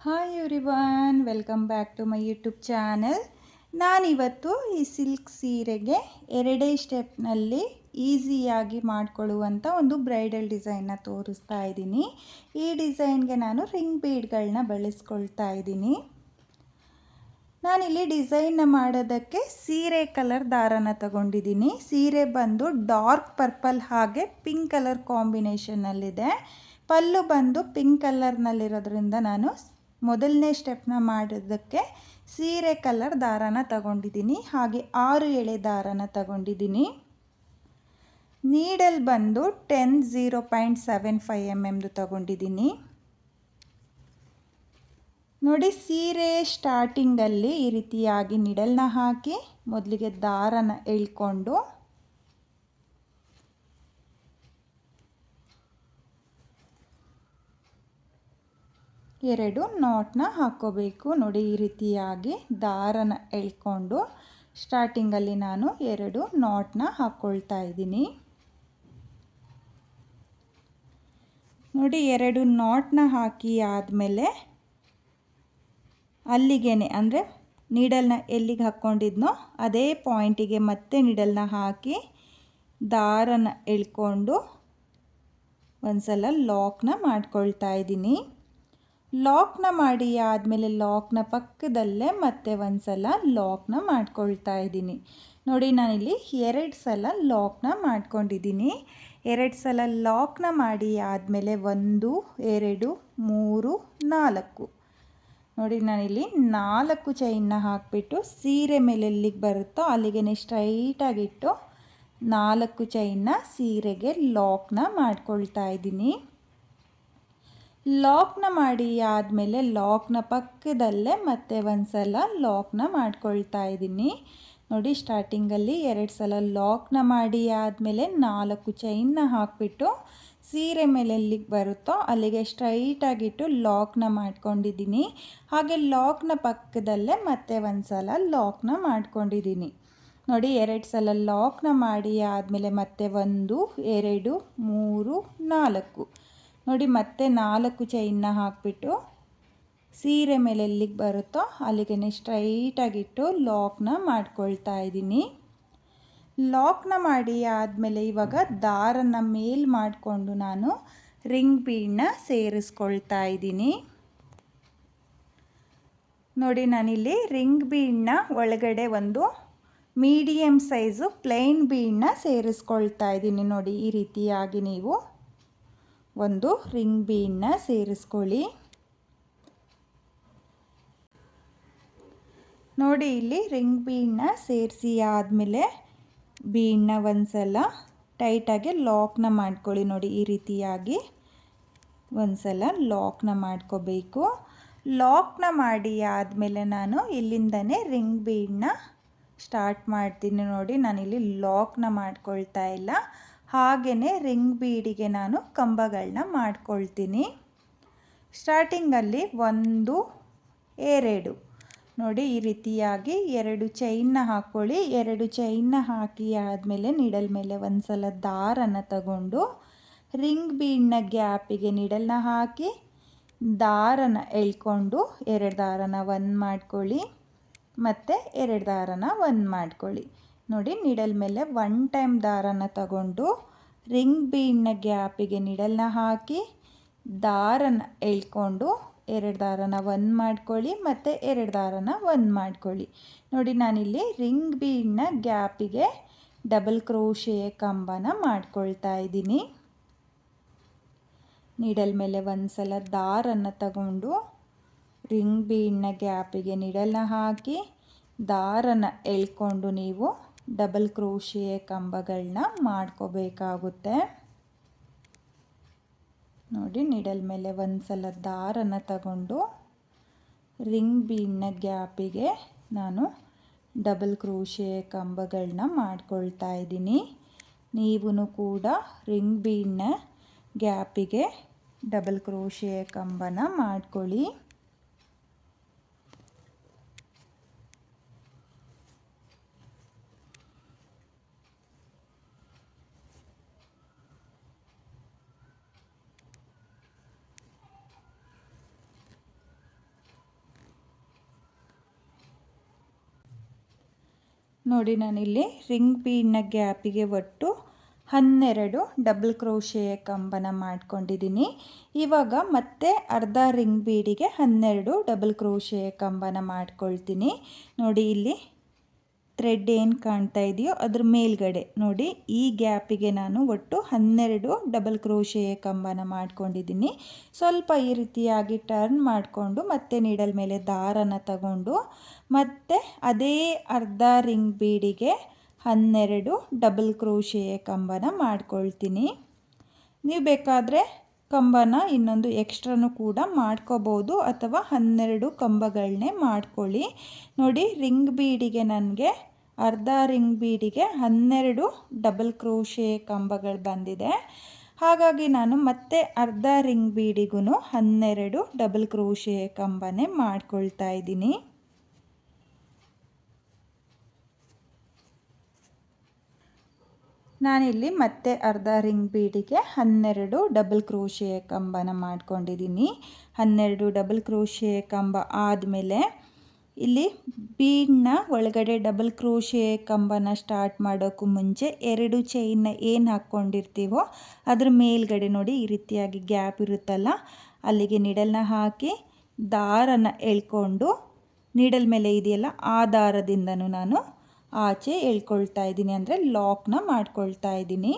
Hi everyone, welcome back to my YouTube channel. ನಾನಿವತ್ತು ಈ silk ಸೀರೆಗೆ ಎರಡೇ ಸ್ಟೆಪ್ನಲ್ಲಿ ಈಸಿಯಾಗಿ ಮಾಡಿಕೊಳ್ಳುವಂಥ ಒಂದು ಬ್ರೈಡಲ್ ಡಿಸೈನ್ನ ತೋರಿಸ್ತಾ ಇದ್ದೀನಿ. ಈ ಡಿಸೈನ್ಗೆ ನಾನು ರಿಂಗ್ ಬೀಡ್ಗಳನ್ನ ಬಳಸ್ಕೊಳ್ತಾ ಇದ್ದೀನಿ. ನಾನಿಲ್ಲಿ ಡಿಸೈನ್ನ ಮಾಡೋದಕ್ಕೆ ಸೀರೆ ಕಲರ್ ದಾರನ ತಗೊಂಡಿದ್ದೀನಿ. ಸೀರೆ ಬಂದು ಡಾರ್ಕ್ ಪರ್ಪಲ್ ಹಾಗೆ ಪಿಂಕ್ ಕಲರ್ ಕಾಂಬಿನೇಷನ್ನಲ್ಲಿದೆ. ಪಲ್ಲು ಬಂದು ಪಿಂಕ್ ಕಲರ್ನಲ್ಲಿರೋದ್ರಿಂದ ನಾನು ಮೊದಲನೇ ಸ್ಟೆಪ್ನ ಮಾಡೋದಕ್ಕೆ ಸೀರೆ ಕಲರ್ ದಾರನ ತಗೊಂಡಿದ್ದೀನಿ. ಹಾಗೆ 6 ಎಳೆ ದಾರನ ತಗೊಂಡಿದ್ದೀನಿ. ನೀಡಲ್ ಬಂದು 0.75 mm ತಗೊಂಡಿದ್ದೀನಿ. ನೋಡಿ, ಸೀರೆ ಸ್ಟಾರ್ಟಿಂಗಲ್ಲಿ ಈ ರೀತಿಯಾಗಿ ನೀಡಲ್ನ ಹಾಕಿ ಮೊದಲಿಗೆ ದಾರನ ಎಳ್ಕೊಂಡು ಎರಡು ನಾಟ್ನ ಹಾಕ್ಕೋಬೇಕು. ನೋಡಿ, ಈ ರೀತಿಯಾಗಿ ದಾರನ ಎಳ್ಕೊಂಡು ಸ್ಟಾರ್ಟಿಂಗಲ್ಲಿ ನಾನು 2 ನಾಟ್ನ ಹಾಕ್ಕೊಳ್ತಾ ಇದ್ದೀನಿ. ನೋಡಿ, 2 ನಾಟ್ನ ಹಾಕಿ ಆದಮೇಲೆ ಅಲ್ಲಿಗೇನೆ, ಅಂದರೆ ನೀಡಲ್ನ ಎಲ್ಲಿಗೆ ಹಾಕ್ಕೊಂಡಿದ್ನೋ ಅದೇ ಪಾಯಿಂಟಿಗೆ ಮತ್ತೆ ನೀಡಲ್ನ ಹಾಕಿ ದಾರನ ಎಳ್ಕೊಂಡು ಒಂದ್ಸಲ ಲಾಕ್ನ ಮಾಡ್ಕೊಳ್ತಾ ಇದ್ದೀನಿ. ಲಾಕ್ನ ಮಾಡಿ ಆದಮೇಲೆ ಲಾಕ್ನ ಪಕ್ಕದಲ್ಲೇ ಮತ್ತೆ ಒಂದು ಸಲ ಲಾಕ್ನ ಮಾಡ್ಕೊಳ್ತಾ ಇದ್ದೀನಿ. ನೋಡಿ, ನಾನಿಲ್ಲಿ 2 ಸಲ ಲಾಕ್ನ ಮಾಡ್ಕೊಂಡಿದ್ದೀನಿ. 2 ಸಲ ಲಾಕ್ನ ಮಾಡಿ ಆದಮೇಲೆ 1, 2, 3, 4. ನೋಡಿ, ನಾನಿಲ್ಲಿ 4 ಚೈನ್ನ ಹಾಕಿಬಿಟ್ಟು ಸೀರೆ ಮೇಲೆ ಎಲ್ಲಿಗೆ ಬರುತ್ತೋ ಅಲ್ಲಿಗೆ ಸ್ಟ್ರೈಟಾಗಿಟ್ಟು 4 ಚೈನ್ನ ಸೀರೆಗೆ ಲಾಕ್ನ ಮಾಡ್ಕೊಳ್ತಾ ಇದ್ದೀನಿ. ಲಾಕ್ನ ಮಾಡಿ ಆದಮೇಲೆ ಲಾಕ್ನ ಪಕ್ಕದಲ್ಲೇ ಮತ್ತೆ ಒಂದು ಸಲ ಲಾಕ್ನ ಮಾಡ್ಕೊಳ್ತಾ ಇದ್ದೀನಿ. ನೋಡಿ, ಸ್ಟಾರ್ಟಿಂಗಲ್ಲಿ 2 ಸಲ ಲಾಕ್ನ ಮಾಡಿ ಆದಮೇಲೆ 4 ಚೈನ್ನ ಹಾಕಿಬಿಟ್ಟು ಸೀರೆ ಮೇಲೆ ಎಲ್ಲಿಗೆ ಬರುತ್ತೋ ಅಲ್ಲಿಗೆ ಸ್ಟ್ರೈಟಾಗಿಟ್ಟು ಲಾಕ್ನ ಮಾಡ್ಕೊಂಡಿದ್ದೀನಿ. ಹಾಗೆ ಲಾಕ್ನ ಪಕ್ಕದಲ್ಲೇ ಮತ್ತೆ ಒಂದು ಸಲ ಲಾಕ್ನ ಮಾಡ್ಕೊಂಡಿದ್ದೀನಿ. ನೋಡಿ, 2 ಸಲ ಲಾಕ್ನ ಮಾಡಿ ಆದಮೇಲೆ ಮತ್ತೆ 1, 2, 3, 4. ನೋಡಿ, ಮತ್ತೆ 4 ಚೈನ್ನ ಹಾಕಿಬಿಟ್ಟು ಸೀರೆ ಮೇಲೆ ಎಲ್ಲಿಗೆ ಬರುತ್ತೋ ಅಲ್ಲಿಗೆ ಸ್ಟ್ರೈಟಾಗಿಟ್ಟು ಲಾಕ್ನ ಮಾಡ್ಕೊಳ್ತಾ ಇದ್ದೀನಿ. ಲಾಕ್ನ ಮಾಡಿ ಆದಮೇಲೆ ಇವಾಗ ದಾರನ ಮೇಲ್ ಮಾಡಿಕೊಂಡು ನಾನು ರಿಂಗ್ ಬೀಡನ್ನ ಸೇರಿಸ್ಕೊಳ್ತಾ ಇದ್ದೀನಿ. ನೋಡಿ, ನಾನಿಲ್ಲಿ ರಿಂಗ್ ಬೀಡನ್ನ ಒಳಗಡೆ ಒಂದು ಮೀಡಿಯಮ್ ಸೈಜು ಪ್ಲೈನ್ ಬೀಡನ್ನ ಸೇರಿಸ್ಕೊಳ್ತಾ ಇದ್ದೀನಿ. ನೋಡಿ, ಈ ರೀತಿಯಾಗಿ ನೀವು ಒಂದು ರಿಂಗ್ ಬೀಡನ್ನ ಸೇರಿಸ್ಕೊಳ್ಳಿ. ನೋಡಿ, ಇಲ್ಲಿ ರಿಂಗ್ ಬೀಡನ್ನ ಸೇರಿಸಿ ಆದಮೇಲೆ ಬೀಡನ್ನ ಒಂದು ಸಲ ಟೈಟಾಗಿ ಲಾಕ್ನ ಮಾಡ್ಕೊಳ್ಳಿ. ನೋಡಿ, ಈ ರೀತಿಯಾಗಿ ಒಂದು ಸಲ ಲಾಕ್ನ ಮಾಡ್ಕೋಬೇಕು. ಲಾಕ್ನ ಮಾಡಿ ಆದಮೇಲೆ ನಾನು ಇಲ್ಲಿಂದನೇ ರಿಂಗ್ ಬೀಡನ್ನ ಸ್ಟಾರ್ಟ್ ಮಾಡ್ತೀನಿ. ನೋಡಿ, ನಾನಿಲ್ಲಿ ಲಾಕ್ನ ಮಾಡ್ಕೊಳ್ತಾ ಇಲ್ಲ, ಹಾಗೆಯೇ ರಿಂಗ್ ಬೀಡಿಗೆ ನಾನು ಕಂಬಗಳನ್ನ ಮಾಡ್ಕೊಳ್ತೀನಿ. ಸ್ಟಾರ್ಟಿಂಗಲ್ಲಿ 1, 2. ನೋಡಿ, ಈ ರೀತಿಯಾಗಿ 2 ಚೈನ್ನ ಹಾಕ್ಕೊಳ್ಳಿ. 2 ಚೈನ್ನ ಹಾಕಿ ಆದಮೇಲೆ ನೀಡಲ್ ಮೇಲೆ ಒಂದು ಸಲ ದಾರನ ತಗೊಂಡು ರಿಂಗ್ ಬೀಡ್ನ ಗ್ಯಾಪಿಗೆ ನೀಡಲ್ನ ಹಾಕಿ ದಾರನ ಎಳ್ಕೊಂಡು 2 ದಾರನ 1 ಮಾಡ್ಕೊಳ್ಳಿ, ಮತ್ತು 2 ದಾರನ 1 ಮಾಡ್ಕೊಳ್ಳಿ. ನೋಡಿ, ನೀಡಲ್ ಮೇಲೆ 1 ಟೈಮ್ ದಾರನ ತಗೊಂಡು ರಿಂಗ್ ಬೀಡ್ನ ಗ್ಯಾಪಿಗೆ ನೀಡಲ್ನ ಹಾಕಿ ದಾರನ ಎಳ್ಕೊಂಡು 2 ದಾರನ 1 ಮಾಡ್ಕೊಳ್ಳಿ, ಮತ್ತು 2 ದಾರನ 1 ಮಾಡ್ಕೊಳ್ಳಿ. ನೋಡಿ, ನಾನಿಲ್ಲಿ ರಿಂಗ್ ಬೀಡ್ನ ಗ್ಯಾಪಿಗೆ ಡಬಲ್ ಕ್ರೋಶೆ ಕಂಬನ ಮಾಡ್ಕೊಳ್ತಾ ಇದ್ದೀನಿ. ನೀಡಲ್ ಮೇಲೆ ಒಂದು ಸಲ ದಾರನ ತಗೊಂಡು ರಿಂಗ್ ಬೀಡ್ನ ಗ್ಯಾಪಿಗೆ ನೀಡಲ್ನ ಹಾಕಿ ದಾರನ ಎಳ್ಕೊಂಡು ನೀವು ಡಬಲ್ ಕ್ರೋಶೆ ಕಂಬಗಳನ್ನ ಮಾಡ್ಕೋಬೇಕಾಗುತ್ತೆ. ನೋಡಿ, ನೀಡಲ್ ಮೇಲೆ ಒಂದು ಸಲ ದಾರನ ತಗೊಂಡು ರಿಂಗ್ ಬೀಡ್ನ ಗ್ಯಾಪಿಗೆ ನಾನು ಡಬಲ್ ಕ್ರೋಶೆ ಕಂಬಗಳನ್ನ ಮಾಡ್ಕೊಳ್ತಾ ಇದ್ದೀನಿ. ನೀವು ಕೂಡ ರಿಂಗ್ ಬೀಡ್ನ ಗ್ಯಾಪಿಗೆ ಡಬಲ್ ಕ್ರೋಶೆ ಕಂಬನ ಮಾಡ್ಕೊಳ್ಳಿ. ನೋಡಿ ನಾನಿಲ್ಲಿ ರಿಂಗ್ ಬೀಡ್ನ ಗ್ಯಾಪಿಗೆ ಒಟ್ಟು 12 ಡಬಲ್ ಕ್ರೋಶೆಯ ಕಂಬನ ಮಾಡ್ಕೊಂಡಿದ್ದೀನಿ. ಇವಾಗ ಮತ್ತೆ ಅರ್ಧ ರಿಂಗ್ ಬೀಡಿಗೆ 12 ಡಬಲ್ ಕ್ರೋಶೆಯ ಕಂಬನ ಮಾಡ್ಕೊಳ್ತೀನಿ. ನೋಡಿ ಇಲ್ಲಿ ಥ್ರೆಡ್ ಏನು ಕಾಣ್ತಾ ಇದೆಯೋ ಅದ್ರ ಮೇಲ್ಗಡೆ ನೋಡಿ ಈ ಗ್ಯಾಪಿಗೆ ನಾನು ಒಟ್ಟು 12 ಡಬಲ್ ಕ್ರೋಶೆಯ ಕಂಬನ ಮಾಡ್ಕೊಂಡಿದ್ದೀನಿ. ಸ್ವಲ್ಪ ಈ ರೀತಿಯಾಗಿ ಟರ್ನ್ ಮಾಡಿಕೊಂಡು ಮತ್ತೆ ನೀಡಲ್ ಮೇಲೆ ದಾರನ ತಗೊಂಡು ಮತ್ತೆ ಅದೇ ಅರ್ಧ ರಿಂಗ್ ಬೀಡಿಗೆ 12 ಡಬಲ್ ಕ್ರೋಶೆಯ ಕಂಬನ ಮಾಡ್ಕೊಳ್ತೀನಿ. ನೀವು ಬೇಕಾದರೆ ಕಂಬನ ಇನ್ನೊಂದು ಎಕ್ಸ್ಟ್ರಾನು ಕೂಡ ಮಾಡ್ಕೋಬೋದು ಅಥವಾ 12 ಕಂಬಗಳನ್ನೇ ಮಾಡ್ಕೊಳ್ಳಿ. ನೋಡಿ ರಿಂಗ್ ಬೀಡಿಗೆ ನನಗೆ ಅರ್ಧ ರಿಂಗ್ ಬೀಡಿಗೆ 12 ಡಬಲ್ ಕ್ರೋಶೆ ಕಂಬಗಳು ಬಂದಿದೆ. ಹಾಗಾಗಿ ನಾನು ಮತ್ತೆ ಅರ್ಧ ರಿಂಗ್ ಬೀಡಿಗೂ 12 ಡಬಲ್ ಕ್ರೋಶೆ ಕಂಬನೇ ಮಾಡ್ಕೊಳ್ತಾ ಇದ್ದೀನಿ. ನಾನಿಲ್ಲಿ ಮತ್ತೆ ಅರ್ಧ ರಿಂಗ್ ಬೀಡಿಗೆ 12 ಡಬಲ್ ಕ್ರೋಶೆಯ ಕಂಬನ ಮಾಡ್ಕೊಂಡಿದ್ದೀನಿ. 12 ಡಬಲ್ ಕ್ರೋಶೆಯ ಕಂಬ ಆದಮೇಲೆ ಇಲ್ಲಿ ಬೀಡ್ನ ಒಳಗಡೆ ಡಬಲ್ ಕ್ರೋಶೆಯ ಕಂಬನ ಸ್ಟಾರ್ಟ್ ಮಾಡೋಕ್ಕೂ ಮುಂಚೆ 2 ಚೈನ್ನ ಏನು ಹಾಕ್ಕೊಂಡಿರ್ತೀವೋ ಅದ್ರ ಮೇಲ್ಗಡೆ ನೋಡಿ ಈ ರೀತಿಯಾಗಿ ಗ್ಯಾಪ್ ಇರುತ್ತಲ್ಲ, ಅಲ್ಲಿಗೆ ನೀಡಲ್ನ ಹಾಕಿ ದಾರನ ಎಳ್ಕೊಂಡು ನೀಡಲ್ ಮೇಲೆ ಇದೆಯಲ್ಲ ಆ ದಾರದಿಂದನೂ ನಾನು ಆಚೆ ಎಳ್ಕೊಳ್ತಾ ಇದ್ದೀನಿ, ಅಂದರೆ ಲಾಕ್ನ ಮಾಡ್ಕೊಳ್ತಾ ಇದ್ದೀನಿ.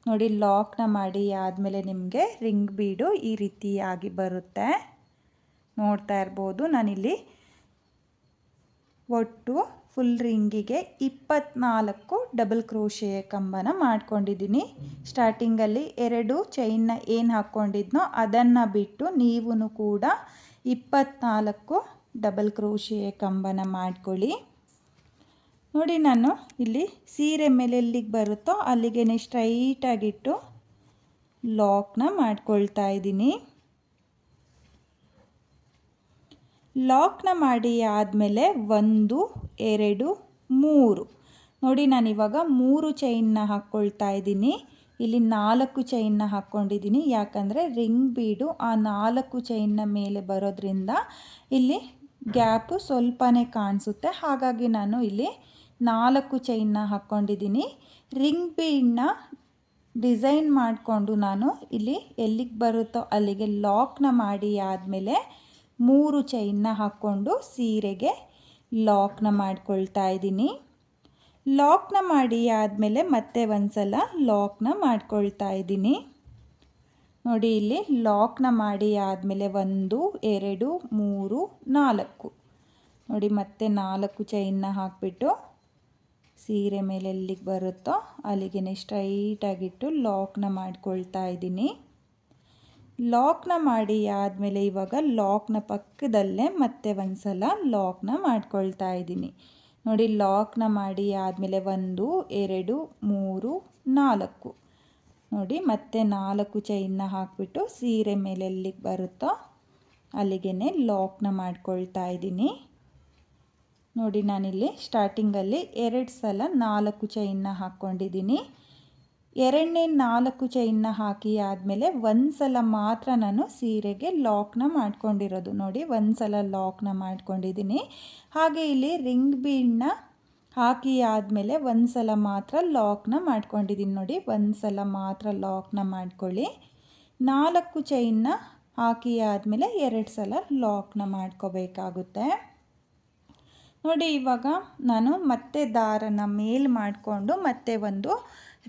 ನೋಡಿ ಲಾಕ್ನ ಮಾಡಿ ಆದಮೇಲೆ ನಿಮಗೆ ರಿಂಗ್ ಬೀಡು ಈ ರೀತಿಯಾಗಿ ಬರುತ್ತೆ. ನೋಡ್ತಾ ಇರ್ಬೋದು ನಾನಿಲ್ಲಿ ಒಟ್ಟು ಫುಲ್ ರಿಂಗಿಗೆ 24 ಡಬಲ್ ಕ್ರೋಶೆಯ ಕಂಬನ ಮಾಡ್ಕೊಂಡಿದ್ದೀನಿ. ಸ್ಟಾರ್ಟಿಂಗಲ್ಲಿ 2 ಚೈನ್ನ ಏನು ಹಾಕ್ಕೊಂಡಿದ್ನೋ ಅದನ್ನು ಬಿಟ್ಟು ನೀವು ಕೂಡ 24 ಡಬಲ್ ಕ್ರೋಶೆಯ ಕಂಬನ ಮಾಡ್ಕೊಳ್ಳಿ. ನೋಡಿ ನಾನು ಇಲ್ಲಿ ಸೀರೆ ಮೇಲೆ ಎಲ್ಲಿಗೆ ಬರುತ್ತೋ ಅಲ್ಲಿಗೆ ಸ್ಟ್ರೈಟಾಗಿಟ್ಟು ಲಾಕ್ನ ಮಾಡ್ಕೊಳ್ತಾ ಇದ್ದೀನಿ. ಲಾಕ್ನ ಮಾಡಿ ಆದಮೇಲೆ 1 2 3 ನೋಡಿ ನಾನಿವಾಗ 3 ಚೈನ್ನ ಹಾಕ್ಕೊಳ್ತಾ ಇದ್ದೀನಿ. ಇಲ್ಲಿ 4 ಚೈನ್ನ ಹಾಕ್ಕೊಂಡಿದ್ದೀನಿ, ಯಾಕಂದರೆ ರಿಂಗ್ ಬೀಡು ಆ 4 ಚೈನ್ನ ಮೇಲೆ ಬರೋದ್ರಿಂದ ಇಲ್ಲಿ ಗ್ಯಾಪು ಸ್ವಲ್ಪನೇ ಕಾಣಿಸುತ್ತೆ. ಹಾಗಾಗಿ ನಾನು ಇಲ್ಲಿ 4 ಚೈನ್ನ ಹಾಕ್ಕೊಂಡಿದ್ದೀನಿ. ರಿಂಗ್ ಬೀಡನ್ನ ಡಿಸೈನ್ ಮಾಡಿಕೊಂಡು ನಾನು ಇಲ್ಲಿ ಎಲ್ಲಿಗೆ ಬರುತ್ತೋ ಅಲ್ಲಿಗೆ ಲಾಕ್ನ ಮಾಡಿ ಆದಮೇಲೆ 3 ಚೈನ್ನ ಹಾಕ್ಕೊಂಡು ಸೀರೆಗೆ ಲಾಕ್ನ ಮಾಡ್ಕೊಳ್ತಾ ಇದ್ದೀನಿ. ಲಾಕ್ನ ಮಾಡಿ ಆದಮೇಲೆ ಮತ್ತೆ ಒಂದು ಸಲ ಲಾಕ್ನ ಮಾಡ್ಕೊಳ್ತಾ ಇದ್ದೀನಿ. ನೋಡಿ ಇಲ್ಲಿ ಲಾಕ್ನ ಮಾಡಿ ಆದಮೇಲೆ 1 2 3 4 ನೋಡಿ ಮತ್ತೆ 4 ಚೈನ್ನ ಹಾಕಿಬಿಟ್ಟು ಸೀರೆ ಮೇಲೆ ಎಲ್ಲಿಗೆ ಬರುತ್ತೋ ಅಲ್ಲಿಗೆ ಸ್ಟ್ರೈಟಾಗಿಟ್ಟು ಲಾಕ್ನ ಮಾಡ್ಕೊಳ್ತಾ ಇದ್ದೀನಿ. ಲಾಕ್ನ ಮಾಡಿ ಆದಮೇಲೆ ಇವಾಗ ಲಾಕ್ನ ಪಕ್ಕದಲ್ಲೇ ಮತ್ತೆ ಒಂದು ಸಲ ಲಾಕ್ನ ಮಾಡ್ಕೊಳ್ತಾ ಇದ್ದೀನಿ. ನೋಡಿ ಲಾಕ್ನ ಮಾಡಿ ಆದಮೇಲೆ 1 2 3 4 ನೋಡಿ ಮತ್ತೆ 4 ಚೈನ್ನ ಹಾಕಿಬಿಟ್ಟು ಸೀರೆ ಮೇಲೆ ಎಲ್ಲಿಗೆ ಬರುತ್ತೋ ಅಲ್ಲಿಗೆ ಲಾಕ್ನ ಮಾಡ್ಕೊಳ್ತಾ ಇದ್ದೀನಿ. ನೋಡಿ ನಾನಿಲ್ಲಿ ಸ್ಟಾರ್ಟಿಂಗಲ್ಲಿ 2 ಸಲ 4 ಚೈನ್ನ ಹಾಕ್ಕೊಂಡಿದ್ದೀನಿ. ಎರಡನೇ 4 ಚೈನ್ನ ಹಾಕಿ ಆದಮೇಲೆ ಒಂದು ಸಲ ಮಾತ್ರ ನಾನು ಸೀರೆಗೆ ಲಾಕ್ನ ಮಾಡ್ಕೊಂಡಿರೋದು. ನೋಡಿ ಒಂದು ಸಲ ಲಾಕ್ನ ಮಾಡ್ಕೊಂಡಿದ್ದೀನಿ. ಹಾಗೆ ಇಲ್ಲಿ ರಿಂಗ್ ಬೀಡನ್ನ ಹಾಕಿ ಆದಮೇಲೆ ಒಂದು ಸಲ ಮಾತ್ರ ಲಾಕ್ನ ಮಾಡ್ಕೊಂಡಿದ್ದೀನಿ. ನೋಡಿ ಒಂದು ಸಲ ಮಾತ್ರ ಲಾಕ್ನ ಮಾಡ್ಕೊಳ್ಳಿ. 4 ಚೈನ್ನ ಹಾಕಿ ಆದಮೇಲೆ 2 ಸಲ ಲಾಕ್ನ ಮಾಡ್ಕೋಬೇಕಾಗುತ್ತೆ. ನೋಡಿ ಇವಾಗ ನಾನು ಮತ್ತೆ ದಾರನ ಮೇಲ್ ಮಾಡಿಕೊಂಡು ಮತ್ತೆ ಒಂದು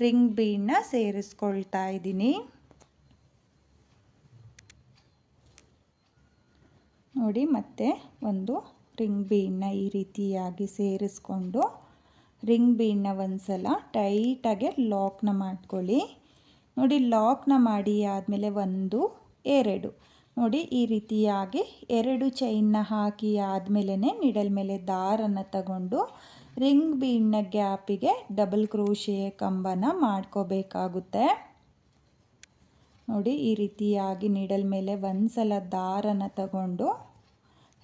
ರಿಂಗ್ ಬೀಡನ್ನ ಸೇರಿಸ್ಕೊಳ್ತಾ ಇದ್ದೀನಿ. ನೋಡಿ ಮತ್ತೆ ಒಂದು ರಿಂಗ್ ಬೀಡನ್ನ ಈ ರೀತಿಯಾಗಿ ಸೇರಿಸ್ಕೊಂಡು ರಿಂಗ್ ಬೀಡನ್ನ ಒಂದು ಸಲ ಟೈಟಾಗೆ ಲಾಕ್ನ ಮಾಡ್ಕೊಳ್ಳಿ. ನೋಡಿ ಲಾಕ್ನ ಮಾಡಿ ಆದಮೇಲೆ 1 2 ನೋಡಿ ಈ ರೀತಿಯಾಗಿ 2 ಚೈನ್ನ ಹಾಕಿ ಆದಮೇಲೆ ನೀಡಲ್ ಮೇಲೆ ದಾರನ ತಗೊಂಡು ರಿಂಗ್ ಬೀಡ್ನ ಗ್ಯಾಪಿಗೆ ಡಬಲ್ ಕ್ರೋಶೆಯ ಕಂಬನ ಮಾಡ್ಕೋಬೇಕಾಗುತ್ತೆ. ನೋಡಿ ಈ ರೀತಿಯಾಗಿ ನೀಡಲ್ ಮೇಲೆ ಒಂದು ಸಲ ದಾರನ ತಗೊಂಡು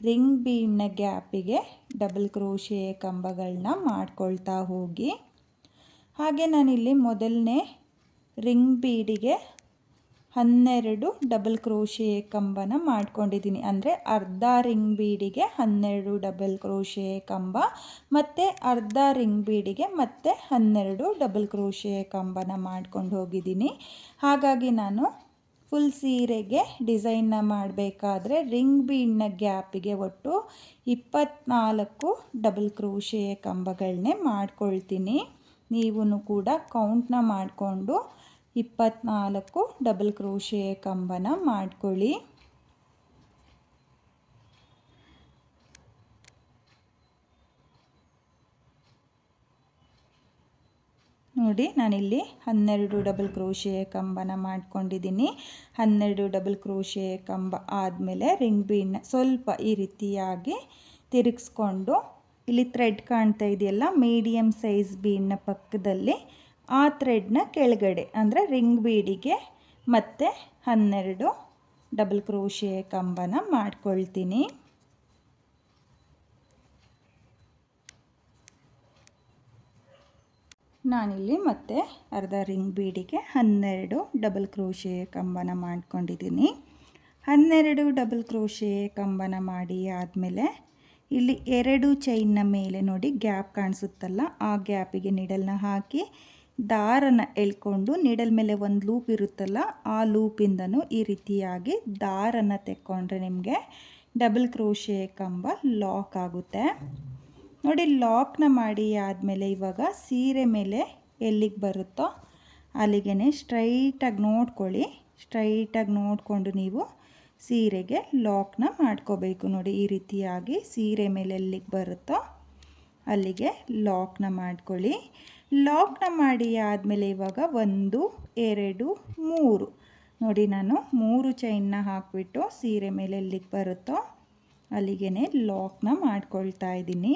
ರಿಂಗ್ ಬೀಡ್ನ ಗ್ಯಾಪಿಗೆ ಡಬಲ್ ಕ್ರೋಶೆಯ ಕಂಬಗಳನ್ನ ಮಾಡ್ಕೊಳ್ತಾ ಹೋಗಿ. ಹಾಗೆ ನಾನಿಲ್ಲಿ ಮೊದಲನೇ ರಿಂಗ್ ಬೀಡಿಗೆ 12 ಡಬಲ್ ಕ್ರೋಶೆ ಕಂಬನ ಮಾಡ್ಕೊಂಡಿದ್ದೀನಿ. ಅಂದರೆ ಅರ್ಧ ರಿಂಗ್ ಬೀಡಿಗೆ 12 ಡಬಲ್ ಕ್ರೋಶೆ ಕಂಬ ಮತ್ತು ಅರ್ಧ ರಿಂಗ್ ಬೀಡಿಗೆ ಮತ್ತೆ 12 ಡಬಲ್ ಕ್ರೋಶೆ ಕಂಬನ ಮಾಡ್ಕೊಂಡು ಹೋಗಿದ್ದೀನಿ. ಹಾಗಾಗಿ ನಾನು ಫುಲ್ ಸೀರೆಗೆ ಡಿಸೈನ್ನ ಮಾಡಬೇಕಾದ್ರೆ ರಿಂಗ್ ಬೀಡ್ನ ಗ್ಯಾಪಿಗೆ ಒಟ್ಟು 24 ಡಬಲ್ ಕ್ರೋಶೆ ಕಂಬಗಳನ್ನೇ ಮಾಡ್ಕೊಳ್ತೀನಿ. ನೀವು ಕೂಡ ಕೌಂಟ್ನ ಮಾಡಿಕೊಂಡು 24 ಡಬಲ್ ಕ್ರೋಶೆ ಕಂಬನ ಮಾಡ್ಕೊಳ್ಳಿ. ನೋಡಿ ನಾನಿಲ್ಲಿ 12 ಡಬಲ್ ಕ್ರೋಶೆ ಕಂಬನ ಮಾಡ್ಕೊಂಡಿದ್ದೀನಿ. 12 ಡಬಲ್ ಕ್ರೋಶೆ ಕಂಬ ಆದಮೇಲೆ ರಿಂಗ್ ಬೀಡ್ನ ಸ್ವಲ್ಪ ಈ ರೀತಿಯಾಗಿ ತಿರುಗಿಸ್ಕೊಂಡು ಇಲ್ಲಿ ಥ್ರೆಡ್ ಕಾಣ್ತಾ ಇದೆಯಲ್ಲ, ಮೀಡಿಯಮ್ ಸೈಜ್ ಬೀಡ್ನ ಪಕ್ಕದಲ್ಲಿ ಆ ಥ್ರೆಡ್ನ ಕೆಳಗಡೆ ಅಂದರೆ ರಿಂಗ್ ಬೀಡಿಗೆ ಮತ್ತೆ 12 ಡಬಲ್ ಕ್ರೋಶೆ ಕಂಬನ ಮಾಡ್ಕೊಳ್ತೀನಿ. ನಾನಿಲ್ಲಿ ಮತ್ತೆ ಅರ್ಧ ರಿಂಗ್ ಬೀಡಿಗೆ 12 ಡಬಲ್ ಕ್ರೋಶೆ ಕಂಬನ ಮಾಡ್ಕೊಂಡಿದ್ದೀನಿ. 12 ಡಬಲ್ ಕ್ರೋಶೆ ಕಂಬನ ಮಾಡಿ ಆದಮೇಲೆ ಇಲ್ಲಿ 2 ಚೈನ್ನ ಮೇಲೆ ನೋಡಿ ಗ್ಯಾಪ್ ಕಾಣಿಸುತ್ತಲ್ಲ, ಆ ಗ್ಯಾಪಿಗೆ ನೀಡಲ್ನ ಹಾಕಿ ದಾರನ ಎಳ್ಕೊಂಡು ನೀಡಲ್ ಮೇಲೆ ಒಂದು ಲೂಪ್ ಇರುತ್ತಲ್ಲ, ಆ ಲೂಪಿಂದನೂ ಈ ರೀತಿಯಾಗಿ ದಾರನ ತೆಕ್ಕೊಂಡ್ರೆ ನಿಮಗೆ ಡಬಲ್ ಕ್ರೋಶೆ ಕಂಬ ಲಾಕ್ ಆಗುತ್ತೆ. ನೋಡಿ ಲಾಕ್ನ ಮಾಡಿ ಆದಮೇಲೆ ಇವಾಗ ಸೀರೆ ಮೇಲೆ ಎಲ್ಲಿಗೆ ಬರುತ್ತೋ ಅಲ್ಲಿಗೆ ಸ್ಟ್ರೈಟಾಗಿ ನೋಡ್ಕೊಳ್ಳಿ. ಸ್ಟ್ರೈಟಾಗಿ ನೋಡಿಕೊಂಡು ನೀವು ಸೀರೆಗೆ ಲಾಕ್ನ ಮಾಡ್ಕೋಬೇಕು. ನೋಡಿ ಈ ರೀತಿಯಾಗಿ ಸೀರೆ ಮೇಲೆ ಎಲ್ಲಿಗೆ ಬರುತ್ತೋ ಅಲ್ಲಿಗೆ ಲಾಕ್ನ ಮಾಡ್ಕೊಳ್ಳಿ. ಲಾಕ್ನ ಮಾಡಿ ಆದಮೇಲೆ ಇವಾಗ 1 2 3 ನೋಡಿ ನಾನು 3 ಚೈನ್ನ ಹಾಕಿಬಿಟ್ಟು ಸೀರೆ ಮೇಲೆ ಎಲ್ಲಿಗೆ ಬರುತ್ತೋ ಅಲ್ಲಿಗೆ ಲಾಕ್ನ ಮಾಡ್ಕೊಳ್ತಾ ಇದ್ದೀನಿ.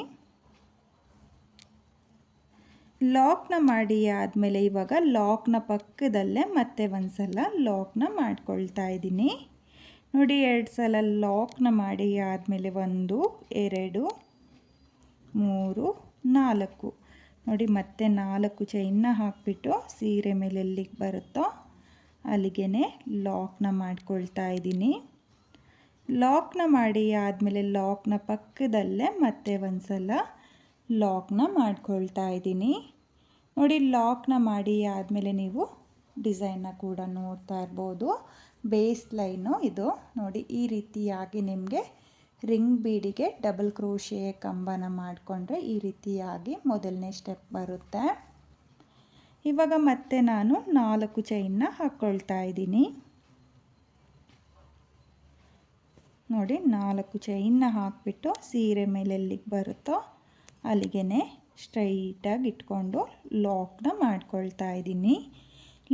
ಲಾಕ್ನ ಮಾಡಿ ಆದಮೇಲೆ ಇವಾಗ ಲಾಕ್ನ ಪಕ್ಕದಲ್ಲೇ ಮತ್ತೆ ಒಂದು ಸಲ ಲಾಕ್ನ ಮಾಡ್ಕೊಳ್ತಾ ಇದ್ದೀನಿ. ನೋಡಿ 2 ಸಲ ಲಾಕ್ನ ಮಾಡಿ ಆದಮೇಲೆ 1 2 3 4 ನೋಡಿ ಮತ್ತೆ 4 ಚೈನ್ನ ಹಾಕಿಬಿಟ್ಟು ಸೀರೆ ಮೇಲೆ ಎಲ್ಲಿಗೆ ಬರುತ್ತೋ ಅಲ್ಲಿಗೆ ಲಾಕ್ನ ಮಾಡ್ಕೊಳ್ತಾ ಇದ್ದೀನಿ. ಲಾಕ್ನ ಮಾಡಿ ಆದಮೇಲೆ ಲಾಕ್ನ ಪಕ್ಕದಲ್ಲೇ ಮತ್ತೆ ಒಂದು ಸಲ ಲಾಕ್ನ ಮಾಡ್ಕೊಳ್ತಾ ಇದ್ದೀನಿ. ನೋಡಿ ಲಾಕ್ನ ಮಾಡಿ ಆದಮೇಲೆ ನೀವು ಡಿಸೈನ್ನ ಕೂಡ ನೋಡ್ತಾ ಇರ್ಬೋದು. ಬೇಸ್ ಲೈನು ಇದು ನೋಡಿ ಈ ರೀತಿಯಾಗಿ ನಿಮಗೆ ರಿಂಗ್ ಬೀಡಿಗೆ ಡಬಲ್ ಕ್ರೋಶೆ ಕಂಬನ ಮಾಡಿಕೊಂಡ್ರೆ ಈ ರೀತಿಯಾಗಿ ಮೊದಲನೇ ಸ್ಟೆಪ್ ಬರುತ್ತೆ. ಇವಾಗ ಮತ್ತೆ ನಾನು 4 ಚೈನ್ನ ಹಾಕ್ಕೊಳ್ತಾ ಇದ್ದೀನಿ. ನೋಡಿ 4 ಚೈನ್ನ ಹಾಕಿಬಿಟ್ಟು ಸೀರೆ ಮೇಲೆ ಎಲ್ಲಿಗೆ ಬರುತ್ತೋ ಅಲ್ಲಿಗೆ ಸ್ಟ್ರೈಟಾಗಿ ಇಟ್ಕೊಂಡು ಲಾಕ್ನ ಮಾಡ್ಕೊಳ್ತಾ ಇದ್ದೀನಿ.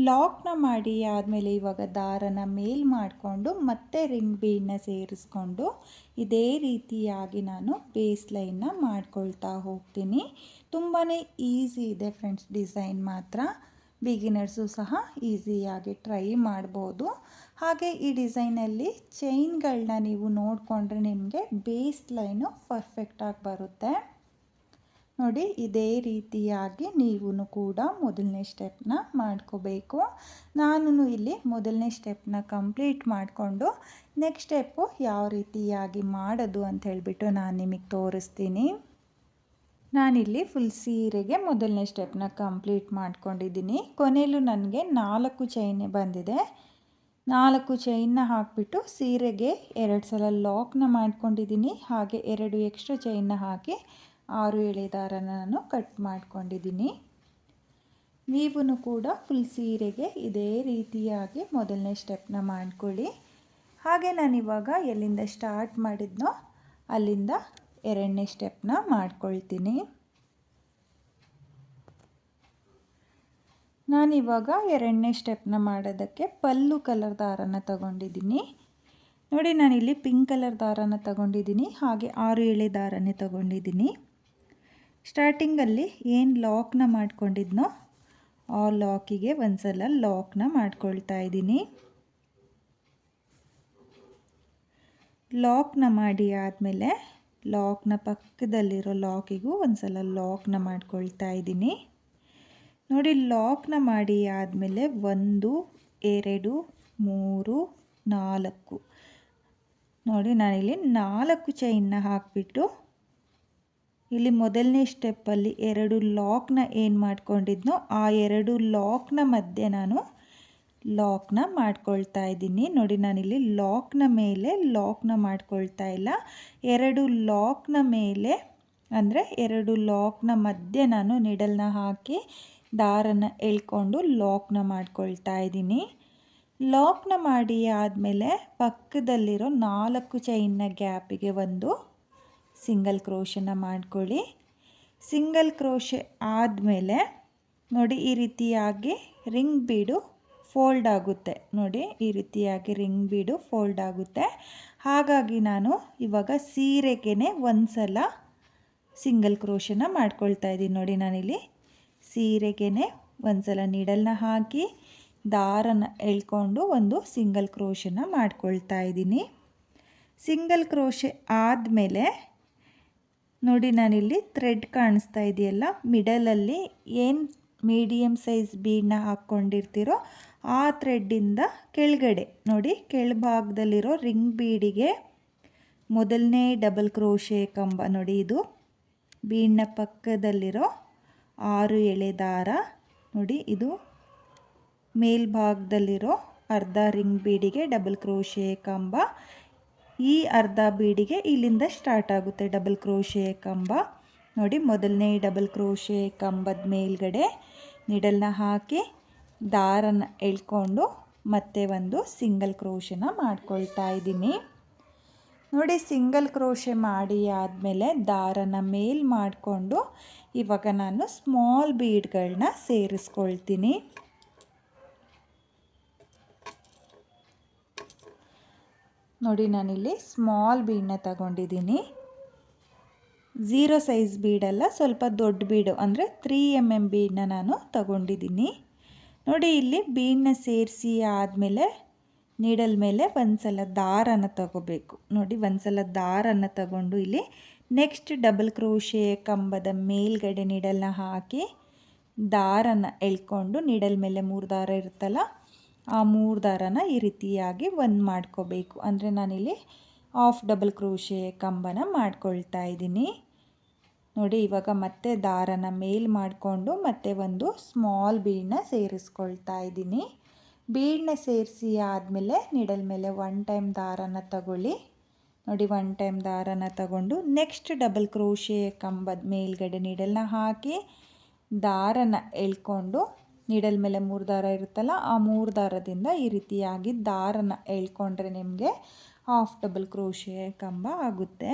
ಲಾಕ್ನ ಮಾಡಿ ಆದಮೇಲೆ ಇವಾಗ ದಾರನ ಮೇಲ್ ಮಾಡಿಕೊಂಡು ಮತ್ತೆ ರಿಂಗ್ ಬೀಡನ್ನ ಸೇರಿಸ್ಕೊಂಡು ಇದೇ ರೀತಿಯಾಗಿ ನಾನು ಬೇಸ್ ಲೈನ್ನ ಮಾಡ್ಕೊಳ್ತಾ ಹೋಗ್ತೀನಿ. ತುಂಬಾ ಈಸಿ ಇದೆ ಫ್ರೆಂಡ್ಸ್, ಡಿಸೈನ್ ಮಾತ್ರ ಬಿಗಿನರ್ಸು ಸಹ ಈಸಿಯಾಗಿ ಟ್ರೈ ಮಾಡ್ಬೋದು. ಹಾಗೆ ಈ ಡಿಸೈನಲ್ಲಿ ಚೈನ್ಗಳನ್ನ ನೀವು ನೋಡಿಕೊಂಡ್ರೆ ನಿಮಗೆ ಬೇಸ್ ಲೈನು ಪರ್ಫೆಕ್ಟಾಗಿ ಬರುತ್ತೆ. ನೋಡಿ ಇದೇ ರೀತಿಯಾಗಿ ನೀವು ಕೂಡ ಮೊದಲನೇ ಸ್ಟೆಪ್ನ ಮಾಡ್ಕೋಬೇಕು. ನಾನು ಇಲ್ಲಿ ಮೊದಲನೇ ಸ್ಟೆಪ್ನ ಕಂಪ್ಲೀಟ್ ಮಾಡಿಕೊಂಡು ನೆಕ್ಸ್ಟ್ ಸ್ಟೆಪ್ಪು ಯಾವ ರೀತಿಯಾಗಿ ಮಾಡೋದು ಅಂತ ಹೇಳಿಬಿಟ್ಟು ನಾನು ನಿಮಗೆ ತೋರಿಸ್ತೀನಿ. ನಾನಿಲ್ಲಿ ಫುಲ್ ಸೀರೆಗೆ ಮೊದಲನೇ ಸ್ಟೆಪ್ನ ಕಂಪ್ಲೀಟ್ ಮಾಡ್ಕೊಂಡಿದ್ದೀನಿ. ಕೊನೆಯಲ್ಲೂ ನನಗೆ 4 ಚೈನ್ ಬಂದಿದೆ. 4 ಚೈನ್ನ ಹಾಕಿಬಿಟ್ಟು ಸೀರೆಗೆ 2 ಸಲ ಲಾಕ್ನ ಮಾಡ್ಕೊಂಡಿದ್ದೀನಿ. ಹಾಗೆ 2 ಎಕ್ಸ್ಟ್ರಾ ಚೈನ್ನ ಹಾಕಿ 6 ಎಳೆ ದಾರನ ನಾನು ಕಟ್ ಮಾಡ್ಕೊಂಡಿದ್ದೀನಿ. ನೀವು ಕೂಡ ಫುಲ್ ಸೀರೆಗೆ ಇದೇ ರೀತಿಯಾಗಿ ಮೊದಲನೇ ಸ್ಟೆಪ್ನ ಮಾಡ್ಕೊಳ್ಳಿ. ಹಾಗೆ ನಾನಿವಾಗ ಎಲ್ಲಿಂದ ಸ್ಟಾರ್ಟ್ ಮಾಡಿದ್ನೋ ಅಲ್ಲಿಂದ 2ನೇ ಸ್ಟೆಪ್ನ ಮಾಡ್ಕೊಳ್ತೀನಿ. ನಾನಿವಾಗ 2ನೇ ಸ್ಟೆಪ್ನ ಮಾಡೋದಕ್ಕೆ ಪಲ್ಲು ಕಲರ್ ದಾರನ ತಗೊಂಡಿದ್ದೀನಿ. ನೋಡಿ ನಾನಿಲ್ಲಿ ಪಿಂಕ್ ಕಲರ್ ದಾರನ ತಗೊಂಡಿದ್ದೀನಿ. ಹಾಗೆ 6 ಎಳೆ ದಾರನೇ ತಗೊಂಡಿದ್ದೀನಿ. ಸ್ಟಾರ್ಟಿಂಗಲ್ಲಿ ಏನು ಲಾಕ್ನ ಮಾಡ್ಕೊಂಡಿದ್ನೋ ಆ ಲಾಕಿಗೆ ಒಂದು ಸಲ ಲಾಕ್ನ ಮಾಡ್ಕೊಳ್ತಾ ಇದ್ದೀನಿ. ಲಾಕ್ನ ಮಾಡಿ ಆದಮೇಲೆ ಲಾಕ್ನ ಪಕ್ಕದಲ್ಲಿರೋ ಲಾಕಿಗೂ ಒಂದು ಸಲ ಲಾಕ್ನ ಮಾಡ್ಕೊಳ್ತಾ ಇದ್ದೀನಿ. ನೋಡಿ ಲಾಕ್ನ ಮಾಡಿ ಆದಮೇಲೆ 1 2 3 4 ನೋಡಿ ನಾನಿಲ್ಲಿ 4 ಚೈನ್ನ ಹಾಕಿಬಿಟ್ಟು ಇಲ್ಲಿ ಮೊದಲನೇ ಸ್ಟೆಪ್ಪಲ್ಲಿ 2 ಲಾಕ್ನ ಏನು ಮಾಡ್ಕೊಂಡಿದ್ನೋ ಆ 2 ಲಾಕ್ನ ಮಧ್ಯೆ ನಾನು ಲಾಕ್ನ ಮಾಡ್ಕೊಳ್ತಾ ಇದ್ದೀನಿ. ನೋಡಿ ನಾನಿಲ್ಲಿ ಲಾಕ್ನ ಮೇಲೆ ಲಾಕ್ನ ಮಾಡ್ಕೊಳ್ತಾ ಇಲ್ಲ, 2 ಲಾಕ್ನ ಮೇಲೆ ಅಂದರೆ 2 ಲಾಕ್ನ ಮಧ್ಯೆ ನಾನು ನೀಡಲ್ನ ಹಾಕಿ ದಾರನ ಎಳ್ಕೊಂಡು ಲಾಕ್ನ ಮಾಡ್ಕೊಳ್ತಾ ಇದ್ದೀನಿ. ಲಾಕ್ನ ಮಾಡಿ ಆದಮೇಲೆ ಪಕ್ಕದಲ್ಲಿರೋ 4 ಚೈನ್ನ ಗ್ಯಾಪಿಗೆ ಒಂದು ಸಿಂಗಲ್ ಕ್ರೋಶನ ಮಾಡ್ಕೊಳ್ಳಿ. ಸಿಂಗಲ್ ಕ್ರೋಶೆ ಆದಮೇಲೆ ನೋಡಿ ಈ ರೀತಿಯಾಗಿ ರಿಂಗ್ ಬೀಡು ಫೋಲ್ಡ್ ಆಗುತ್ತೆ. ನೋಡಿ ಈ ರೀತಿಯಾಗಿ ರಿಂಗ್ ಬೀಡು ಫೋಲ್ಡ್ ಆಗುತ್ತೆ. ಹಾಗಾಗಿ ನಾನು ಇವಾಗ ಸೀರೆಗೆ ಒಂದು ಸಲ ಸಿಂಗಲ್ ಕ್ರೋಶನ ಮಾಡ್ಕೊಳ್ತಾ ಇದ್ದೀನಿ. ನೋಡಿ ನಾನಿಲ್ಲಿ ಸೀರೆಗೆ ಒಂದು ಸಲ ನೀಡಲ್ನ ಹಾಕಿ ದಾರನ ಎಳ್ಕೊಂಡು ಒಂದು ಸಿಂಗಲ್ ಕ್ರೋಶನ ಮಾಡ್ಕೊಳ್ತಾ ಇದ್ದೀನಿ. ಸಿಂಗಲ್ ಕ್ರೋಶೆ ಆದಮೇಲೆ ನೋಡಿ ನಾನಿಲ್ಲಿ ಥ್ರೆಡ್ ಕಾಣಿಸ್ತಾ ಇದೆಯಲ್ಲ, ಮಿಡಲಲ್ಲಿ ಏನು ಮೀಡಿಯಮ್ ಸೈಜ್ ಬೀಡನ್ನ ಹಾಕ್ಕೊಂಡಿರ್ತೀರೋ ಆ ಥ್ರೆಡ್ಡಿಂದ ಕೆಳಗಡೆ ನೋಡಿ ಕೆಳಭಾಗದಲ್ಲಿರೋ ರಿಂಗ್ ಬೀಡಿಗೆ ಮೊದಲನೇ ಡಬಲ್ ಕ್ರೋಶೆ ಕಂಬ ನೋಡಿ, ಇದು ಬೀಡ್ನ ಪಕ್ಕದಲ್ಲಿರೋ 6 ಎಳೆ ದಾರ ನೋಡಿ, ಇದು ಮೇಲ್ಭಾಗದಲ್ಲಿರೋ ಅರ್ಧ ರಿಂಗ್ ಬೀಡಿಗೆ ಡಬಲ್ ಕ್ರೋಶೆ ಕಂಬ. ಈ ಅರ್ಧ ಬೀಡಿಗೆ ಇಲ್ಲಿಂದ ಸ್ಟಾರ್ಟ್ ಆಗುತ್ತೆ ಡಬಲ್ ಕ್ರೋಶೆ ಕಂಬ. ನೋಡಿ ಮೊದಲನೇ ಡಬಲ್ ಕ್ರೋಶೆ ಕಂಬದ ಮೇಲ್ಗಡೆ ನೀಡಲ್ನ ಹಾಕಿ ದಾರನ ಎಳ್ಕೊಂಡು ಮತ್ತೆ ಒಂದು ಸಿಂಗಲ್ ಕ್ರೋಶನ ಮಾಡ್ಕೊಳ್ತಾ ಇದ್ದೀನಿ. ನೋಡಿ ಸಿಂಗಲ್ ಕ್ರೋಶೆ ಮಾಡಿ ಆದಮೇಲೆ ದಾರನ ಮೇಲ್ ಮಾಡಿಕೊಂಡು ಇವಾಗ ನಾನು ಸ್ಮಾಲ್ ಬೀಡ್ಗಳನ್ನ ಸೇರಿಸ್ಕೊಳ್ತೀನಿ. ನೋಡಿ ನಾನಿಲ್ಲಿ ಸ್ಮಾಲ್ ಬೀಡನ್ನ ತಗೊಂಡಿದ್ದೀನಿ. 0 ಸೈಜ್ ಬೀಡಲ್ಲ, ಸ್ವಲ್ಪ ದೊಡ್ಡ ಬೀಡು ಅಂದರೆ 3 mm ಬೀಡನ್ನ ನಾನು ತಗೊಂಡಿದ್ದೀನಿ. ನೋಡಿ ಇಲ್ಲಿ ಬೀಡನ್ನ ಸೇರಿಸಿ ಆದಮೇಲೆ ನೀಡಲ್ ಮೇಲೆ ಒಂದು ಸಲ ದಾರನ ತಗೋಬೇಕು. ನೋಡಿ ಒಂದು ಸಲ ದಾರನ ತಗೊಂಡು ಇಲ್ಲಿ ನೆಕ್ಸ್ಟ್ ಡಬಲ್ ಕ್ರೋಶೆ ಕಂಬದ ಮೇಲ್ಗಡೆ ನೀಡಲ್ನ ಹಾಕಿ ದಾರನ ಎಳ್ಕೊಂಡು ನೀಡಲ್ ಮೇಲೆ 3 ದಾರ ಇರುತ್ತಲ್ಲ ಆ 3 ದಾರನ ಈ ರೀತಿಯಾಗಿ ಒಂದು ಮಾಡ್ಕೋಬೇಕು. ಅಂದರೆ ನಾನಿಲ್ಲಿ ಹಾಫ್ ಡಬಲ್ ಕ್ರೋಶೆ ಕಂಬನ ಮಾಡ್ಕೊಳ್ತಾ ಇದ್ದೀನಿ. ನೋಡಿ ಇವಾಗ ಮತ್ತೆ ದಾರನ ಮೇಲ್ ಮಾಡಿಕೊಂಡು ಮತ್ತೆ ಒಂದು ಸ್ಮಾಲ್ ಬೀಡನ್ನ ಸೇರಿಸ್ಕೊಳ್ತಾ ಇದ್ದೀನಿ. ಬೀಡನ್ನ ಸೇರಿಸಿ ಆದಮೇಲೆ ನೀಡಲ್ ಮೇಲೆ 1 ಟೈಮ್ ದಾರನ ತಗೊಳ್ಳಿ. ನೋಡಿ 1 ಟೈಮ್ ದಾರನ ತಗೊಂಡು ನೆಕ್ಸ್ಟ್ ಡಬಲ್ ಕ್ರೋಶೆ ಕಂಬದ ಮೇಲ್ಗಡೆ ನೀಡಲ್ನ ಹಾಕಿ ದಾರನ ಎಳ್ಕೊಂಡು ನೀಡಲ್ ಮೇಲೆ 3 ದಾರ ಇರುತ್ತಲ್ಲ ಆ 3 ದಾರದಿಂದ ಈ ರೀತಿಯಾಗಿ ದಾರನ ಎಳ್ಕೊಂಡ್ರೆ ನಿಮಗೆ ಹಾಫ್ ಡಬಲ್ ಕ್ರೋಶೆ ಕಂಬ ಆಗುತ್ತೆ.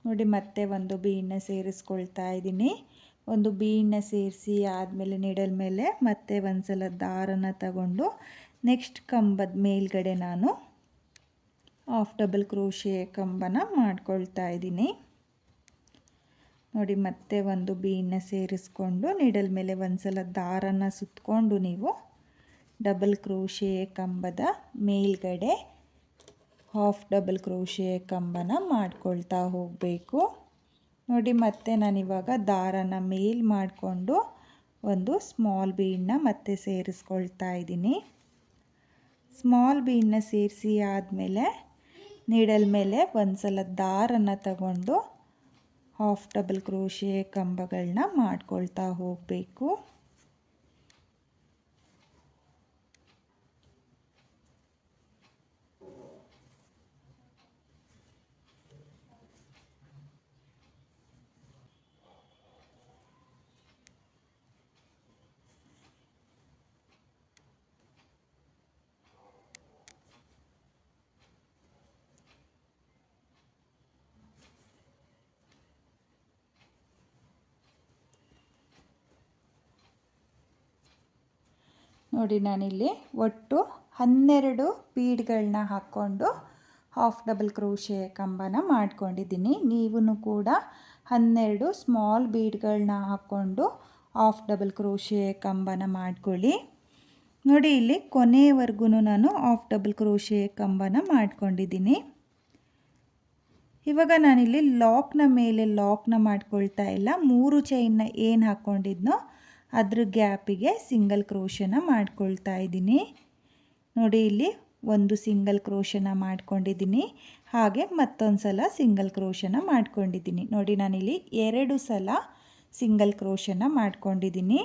ನೋಡಿ ಮತ್ತೆ ಒಂದು ಬೀಡನ್ನ ಸೇರಿಸ್ಕೊಳ್ತಾ ಇದ್ದೀನಿ. ಒಂದು ಬೀಡನ್ನ ಸೇರಿಸಿ ಆದಮೇಲೆ ನೀಡಲ್ ಮೇಲೆ ಮತ್ತೆ ಒಂದು ಸಲ ದಾರನ ತಗೊಂಡು ನೆಕ್ಸ್ಟ್ ಕಂಬದ ಮೇಲ್ಗಡೆ ನಾನು ಹಾಫ್ ಡಬಲ್ ಕ್ರೋಶೆ ಕಂಬನ ಮಾಡ್ಕೊಳ್ತಾ ಇದ್ದೀನಿ. ನೋಡಿ ಮತ್ತೆ ಒಂದು ಬೀಡನ್ನ ಸೇರಿಸ್ಕೊಂಡು ನೀಡಲ್ ಮೇಲೆ ಒಂದು ಸಲ ದಾರನ ಸುತ್ತಕೊಂಡು ನೀವು ಡಬಲ್ ಕ್ರೋಶೆ ಕಂಬದ ಮೇಲ್ಗಡೆ ಹಾಫ್ ಡಬಲ್ ಕ್ರೋಶೆ ಕಂಬನ ಮಾಡ್ಕೊಳ್ತಾ ಹೋಗಬೇಕು. ನೋಡಿ ಮತ್ತೆ ನಾನಿವಾಗ ದಾರನ ಮೇಲ್ ಮಾಡಿಕೊಂಡು ಒಂದು ಸ್ಮಾಲ್ ಬೀಡನ್ನ ಮತ್ತೆ ಸೇರಿಸ್ಕೊಳ್ತಾ ಇದ್ದೀನಿ. ಸ್ಮಾಲ್ ಬೀಡನ್ನ ಸೇರಿಸಿ ಆದಮೇಲೆ ನೀಡಲ್ ಮೇಲೆ ಒಂದು ಸಲ ದಾರನ ತಗೊಂಡು ಹಾಫ್ ಡಬಲ್ ಕ್ರೋಶೆ ಕಂಬಗಳನ್ನ ಮಾಡ್ಕೊಳ್ತಾ ಹೋಗಬೇಕು. ನೋಡಿ ನಾನಿಲ್ಲಿ ಒಟ್ಟು 12 ಬೀಡ್ಗಳನ್ನ ಹಾಕ್ಕೊಂಡು ಹಾಫ್ ಡಬಲ್ ಕ್ರೋಶೆ ಕಂಬನ ಮಾಡ್ಕೊಂಡಿದ್ದೀನಿ. ನೀವು ಕೂಡ 12 ಸ್ಮಾಲ್ ಬೀಡ್ಗಳನ್ನ ಹಾಕ್ಕೊಂಡು ಹಾಫ್ ಡಬಲ್ ಕ್ರೋಶೆ ಕಂಬನ ಮಾಡ್ಕೊಳ್ಳಿ. ನೋಡಿ ಇಲ್ಲಿ ಕೊನೆಯವರೆಗೂ ನಾನು ಹಾಫ್ ಡಬಲ್ ಕ್ರೋಶೆ ಕಂಬನ ಮಾಡ್ಕೊಂಡಿದ್ದೀನಿ. ಇವಾಗ ನಾನಿಲ್ಲಿ ಲಾಕ್ನ ಮೇಲೆ ಲಾಕ್ನ ಮಾಡ್ಕೊಳ್ತಾ ಇಲ್ಲ, 3 ಚೈನ್ನ ಏನು ಹಾಕ್ಕೊಂಡಿದ್ನೋ ಅದ್ರ ಗ್ಯಾಪಿಗೆ ಸಿಂಗಲ್ ಕ್ರೋಶನ ಮಾಡ್ಕೊಳ್ತಾ ಇದ್ದೀನಿ. ನೋಡಿ ಇಲ್ಲಿ ಒಂದು ಸಿಂಗಲ್ ಕ್ರೋಶನ ಮಾಡ್ಕೊಂಡಿದ್ದೀನಿ, ಹಾಗೆ ಮತ್ತೊಂದು ಸಲ ಸಿಂಗಲ್ ಕ್ರೋಶನ ಮಾಡ್ಕೊಂಡಿದ್ದೀನಿ. ನೋಡಿ ನಾನಿಲ್ಲಿ 2 ಸಲ ಸಿಂಗಲ್ ಕ್ರೋಶನ ಮಾಡ್ಕೊಂಡಿದ್ದೀನಿ.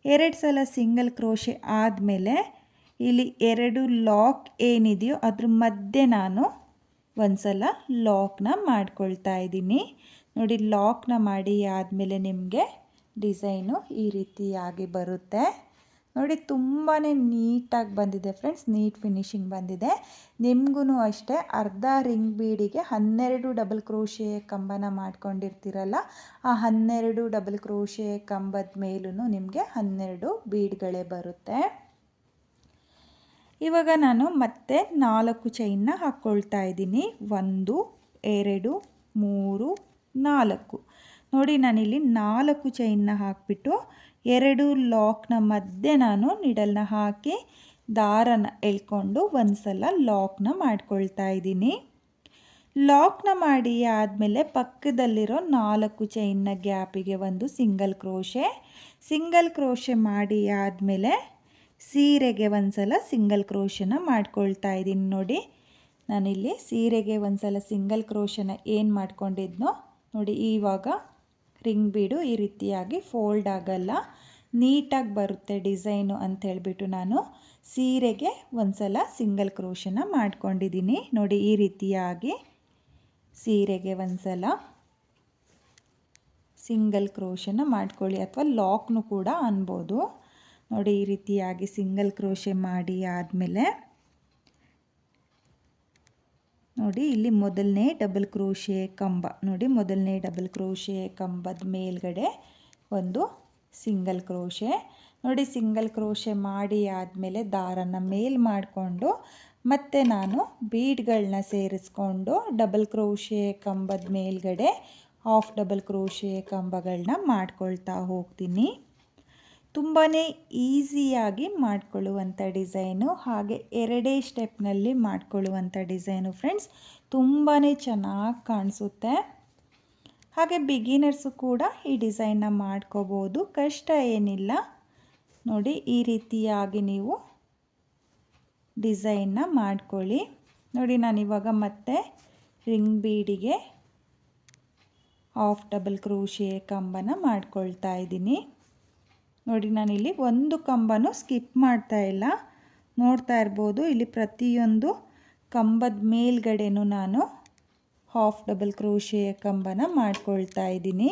2 ಸಲ ಸಿಂಗಲ್ ಕ್ರೋಶೆ ಆದಮೇಲೆ ಇಲ್ಲಿ 2 ಲಾಕ್ ಏನಿದೆಯೋ ಅದ್ರ ಮಧ್ಯೆ ನಾನು ಒಂದು ಸಲ ಲಾಕ್ನ ಮಾಡ್ಕೊಳ್ತಾ ಇದ್ದೀನಿ. ನೋಡಿ ಲಾಕ್ನ ಮಾಡಿ ಆದಮೇಲೆ ನಿಮಗೆ ಡಿಸೈನು ಈ ರೀತಿಯಾಗಿ ಬರುತ್ತೆ. ನೋಡಿ ತುಂಬಾ ನೀಟಾಗಿ ಬಂದಿದೆ ಫ್ರೆಂಡ್ಸ್, ನೀಟ್ ಫಿನಿಶಿಂಗ್ ಬಂದಿದೆ. ನಿಮಗೂ ಅಷ್ಟೇ ಅರ್ಧ ರಿಂಗ್ ಬೀಡಿಗೆ 12 ಡಬಲ್ ಕ್ರೋಶೆ ಕಂಬನ ಮಾಡ್ಕೊಂಡಿರ್ತೀರಲ್ಲ, ಆ 12 ಡಬಲ್ ಕ್ರೋಶೆ ಕಂಬದ ಮೇಲೂ ನಿಮಗೆ 12 ಬೀಡ್ಗಳೇ ಬರುತ್ತೆ. ಇವಾಗ ನಾನು ಮತ್ತೆ 4 ಚೈನ್ನ ಹಾಕ್ಕೊಳ್ತಾ ಇದ್ದೀನಿ. 1 2 3 4. ನೋಡಿ ನಾನಿಲ್ಲಿ 4 ಚೈನ್ನ ಹಾಕಿಬಿಟ್ಟು 2 ಲಾಕ್ನ ಮಧ್ಯೆ ನಾನು ನಿಡಲ್ನ ಹಾಕಿ ದಾರನ ಎಳ್ಕೊಂಡು ಒಂದು ಸಲ ಲಾಕ್ನ ಮಾಡ್ಕೊಳ್ತಾ ಇದ್ದೀನಿ. ಲಾಕ್ನ ಮಾಡಿ ಆದಮೇಲೆ ಪಕ್ಕದಲ್ಲಿರೋ 4 ಚೈನ್ನ ಗ್ಯಾಪಿಗೆ ಒಂದು ಸಿಂಗಲ್ ಕ್ರೋಶೆ ಮಾಡಿ ಆದಮೇಲೆ ಸೀರೆಗೆ ಒಂದು ಸಲ ಸಿಂಗಲ್ ಕ್ರೋಶನ ಮಾಡ್ಕೊಳ್ತಾ ಇದ್ದೀನಿ. ನೋಡಿ ನಾನಿಲ್ಲಿ ಸೀರೆಗೆ ಒಂದು ಸಲ ಸಿಂಗಲ್ ಕ್ರೋಶನ ಏನು ಮಾಡ್ಕೊಂಡಿದ್ನೋ ನೋಡಿ, ಇವಾಗ ರಿಂಗ್ ಬೀಡು ಈ ರೀತಿಯಾಗಿ ಫೋಲ್ಡ್ ಆಗಲ್ಲ, ನೀಟಾಗಿ ಬರುತ್ತೆ ಡಿಸೈನು ಅಂತ ಹೇಳ್ಬಿಟ್ಟು ನಾನು ಸೀರೆಗೆ ಒಂದು ಸಲ ಸಿಂಗಲ್ ಕ್ರೋಶನ ಮಾಡ್ಕೊಂಡಿದ್ದೀನಿ. ನೋಡಿ ಈ ರೀತಿಯಾಗಿ ಸೀರೆಗೆ ಒಂದು ಸಲ ಸಿಂಗಲ್ ಕ್ರೋಶನ ಮಾಡ್ಕೊಳ್ಳಿ, ಅಥವಾ ಲಾಕ್ನು ಕೂಡ ಅನ್ಬೋದು. ನೋಡಿ ಈ ರೀತಿಯಾಗಿ ಸಿಂಗಲ್ ಕ್ರೋಶೆ ಮಾಡಿ ಆದಮೇಲೆ ನೋಡಿ ಇಲ್ಲಿ ಮೊದಲನೇ ಡಬಲ್ ಕ್ರೋಶೆ ಕಂಬ, ನೋಡಿ ಮೊದಲನೇ ಡಬಲ್ ಕ್ರೋಶೆ ಕಂಬದ ಮೇಲ್ಗಡೆ ಒಂದು ಸಿಂಗಲ್ ಕ್ರೋಶೆ. ನೋಡಿ ಸಿಂಗಲ್ ಕ್ರೋಶೆ ಮಾಡಿ ಆದಮೇಲೆ ದಾರನ ಮೇಲ್ ಮಾಡಿಕೊಂಡು ಮತ್ತೆ ನಾನು ಬೀಡ್ಗಳನ್ನ ಸೇರಿಸ್ಕೊಂಡು ಡಬಲ್ ಕ್ರೋಶೆ ಕಂಬದ ಮೇಲ್ಗಡೆ ಹಾಫ್ ಡಬಲ್ ಕ್ರೋಶೆ ಕಂಬಗಳನ್ನ ಮಾಡ್ಕೊಳ್ತಾ ಹೋಗ್ತೀನಿ. ತುಂಬಾ ಈಸಿಯಾಗಿ ಮಾಡ್ಕೊಳ್ಳುವಂಥ ಡಿಸೈನು, ಹಾಗೆ 2 ಸ್ಟೆಪ್ನಲ್ಲಿ ಮಾಡ್ಕೊಳ್ಳುವಂಥ ಡಿಸೈನು ಫ್ರೆಂಡ್ಸ್. ತುಂಬಾ ಚೆನ್ನಾಗಿ ಕಾಣಿಸುತ್ತೆ. ಹಾಗೆ ಬಿಗಿನರ್ಸು ಕೂಡ ಈ ಡಿಸೈನ್ನ ಮಾಡ್ಕೋಬೋದು, ಕಷ್ಟ ಏನಿಲ್ಲ. ನೋಡಿ ಈ ರೀತಿಯಾಗಿ ನೀವು ಡಿಸೈನ್ನ ಮಾಡ್ಕೊಳ್ಳಿ. ನೋಡಿ ನಾನಿವಾಗ ಮತ್ತೆ ರಿಂಗ್ ಬೀಡಿಗೆ ಹಾಫ್ ಡಬಲ್ ಕ್ರೋಶೆ ಕಂಬನ ಮಾಡ್ಕೊಳ್ತಾ ಇದ್ದೀನಿ. ನೋಡಿ ನಾನಿಲ್ಲಿ ಒಂದು ಕಂಬನೂ ಸ್ಕಿಪ್ ಮಾಡ್ತಾ ಇಲ್ಲ, ನೋಡ್ತಾ ಇರ್ಬೋದು. ಇಲ್ಲಿ ಪ್ರತಿಯೊಂದು ಕಂಬದ ಮೇಲ್ಗಡೆನೂ ನಾನು ಹಾಫ್ ಡಬಲ್ ಕ್ರೋಶೆ ಕಂಬನ ಮಾಡ್ಕೊಳ್ತಾ ಇದ್ದೀನಿ.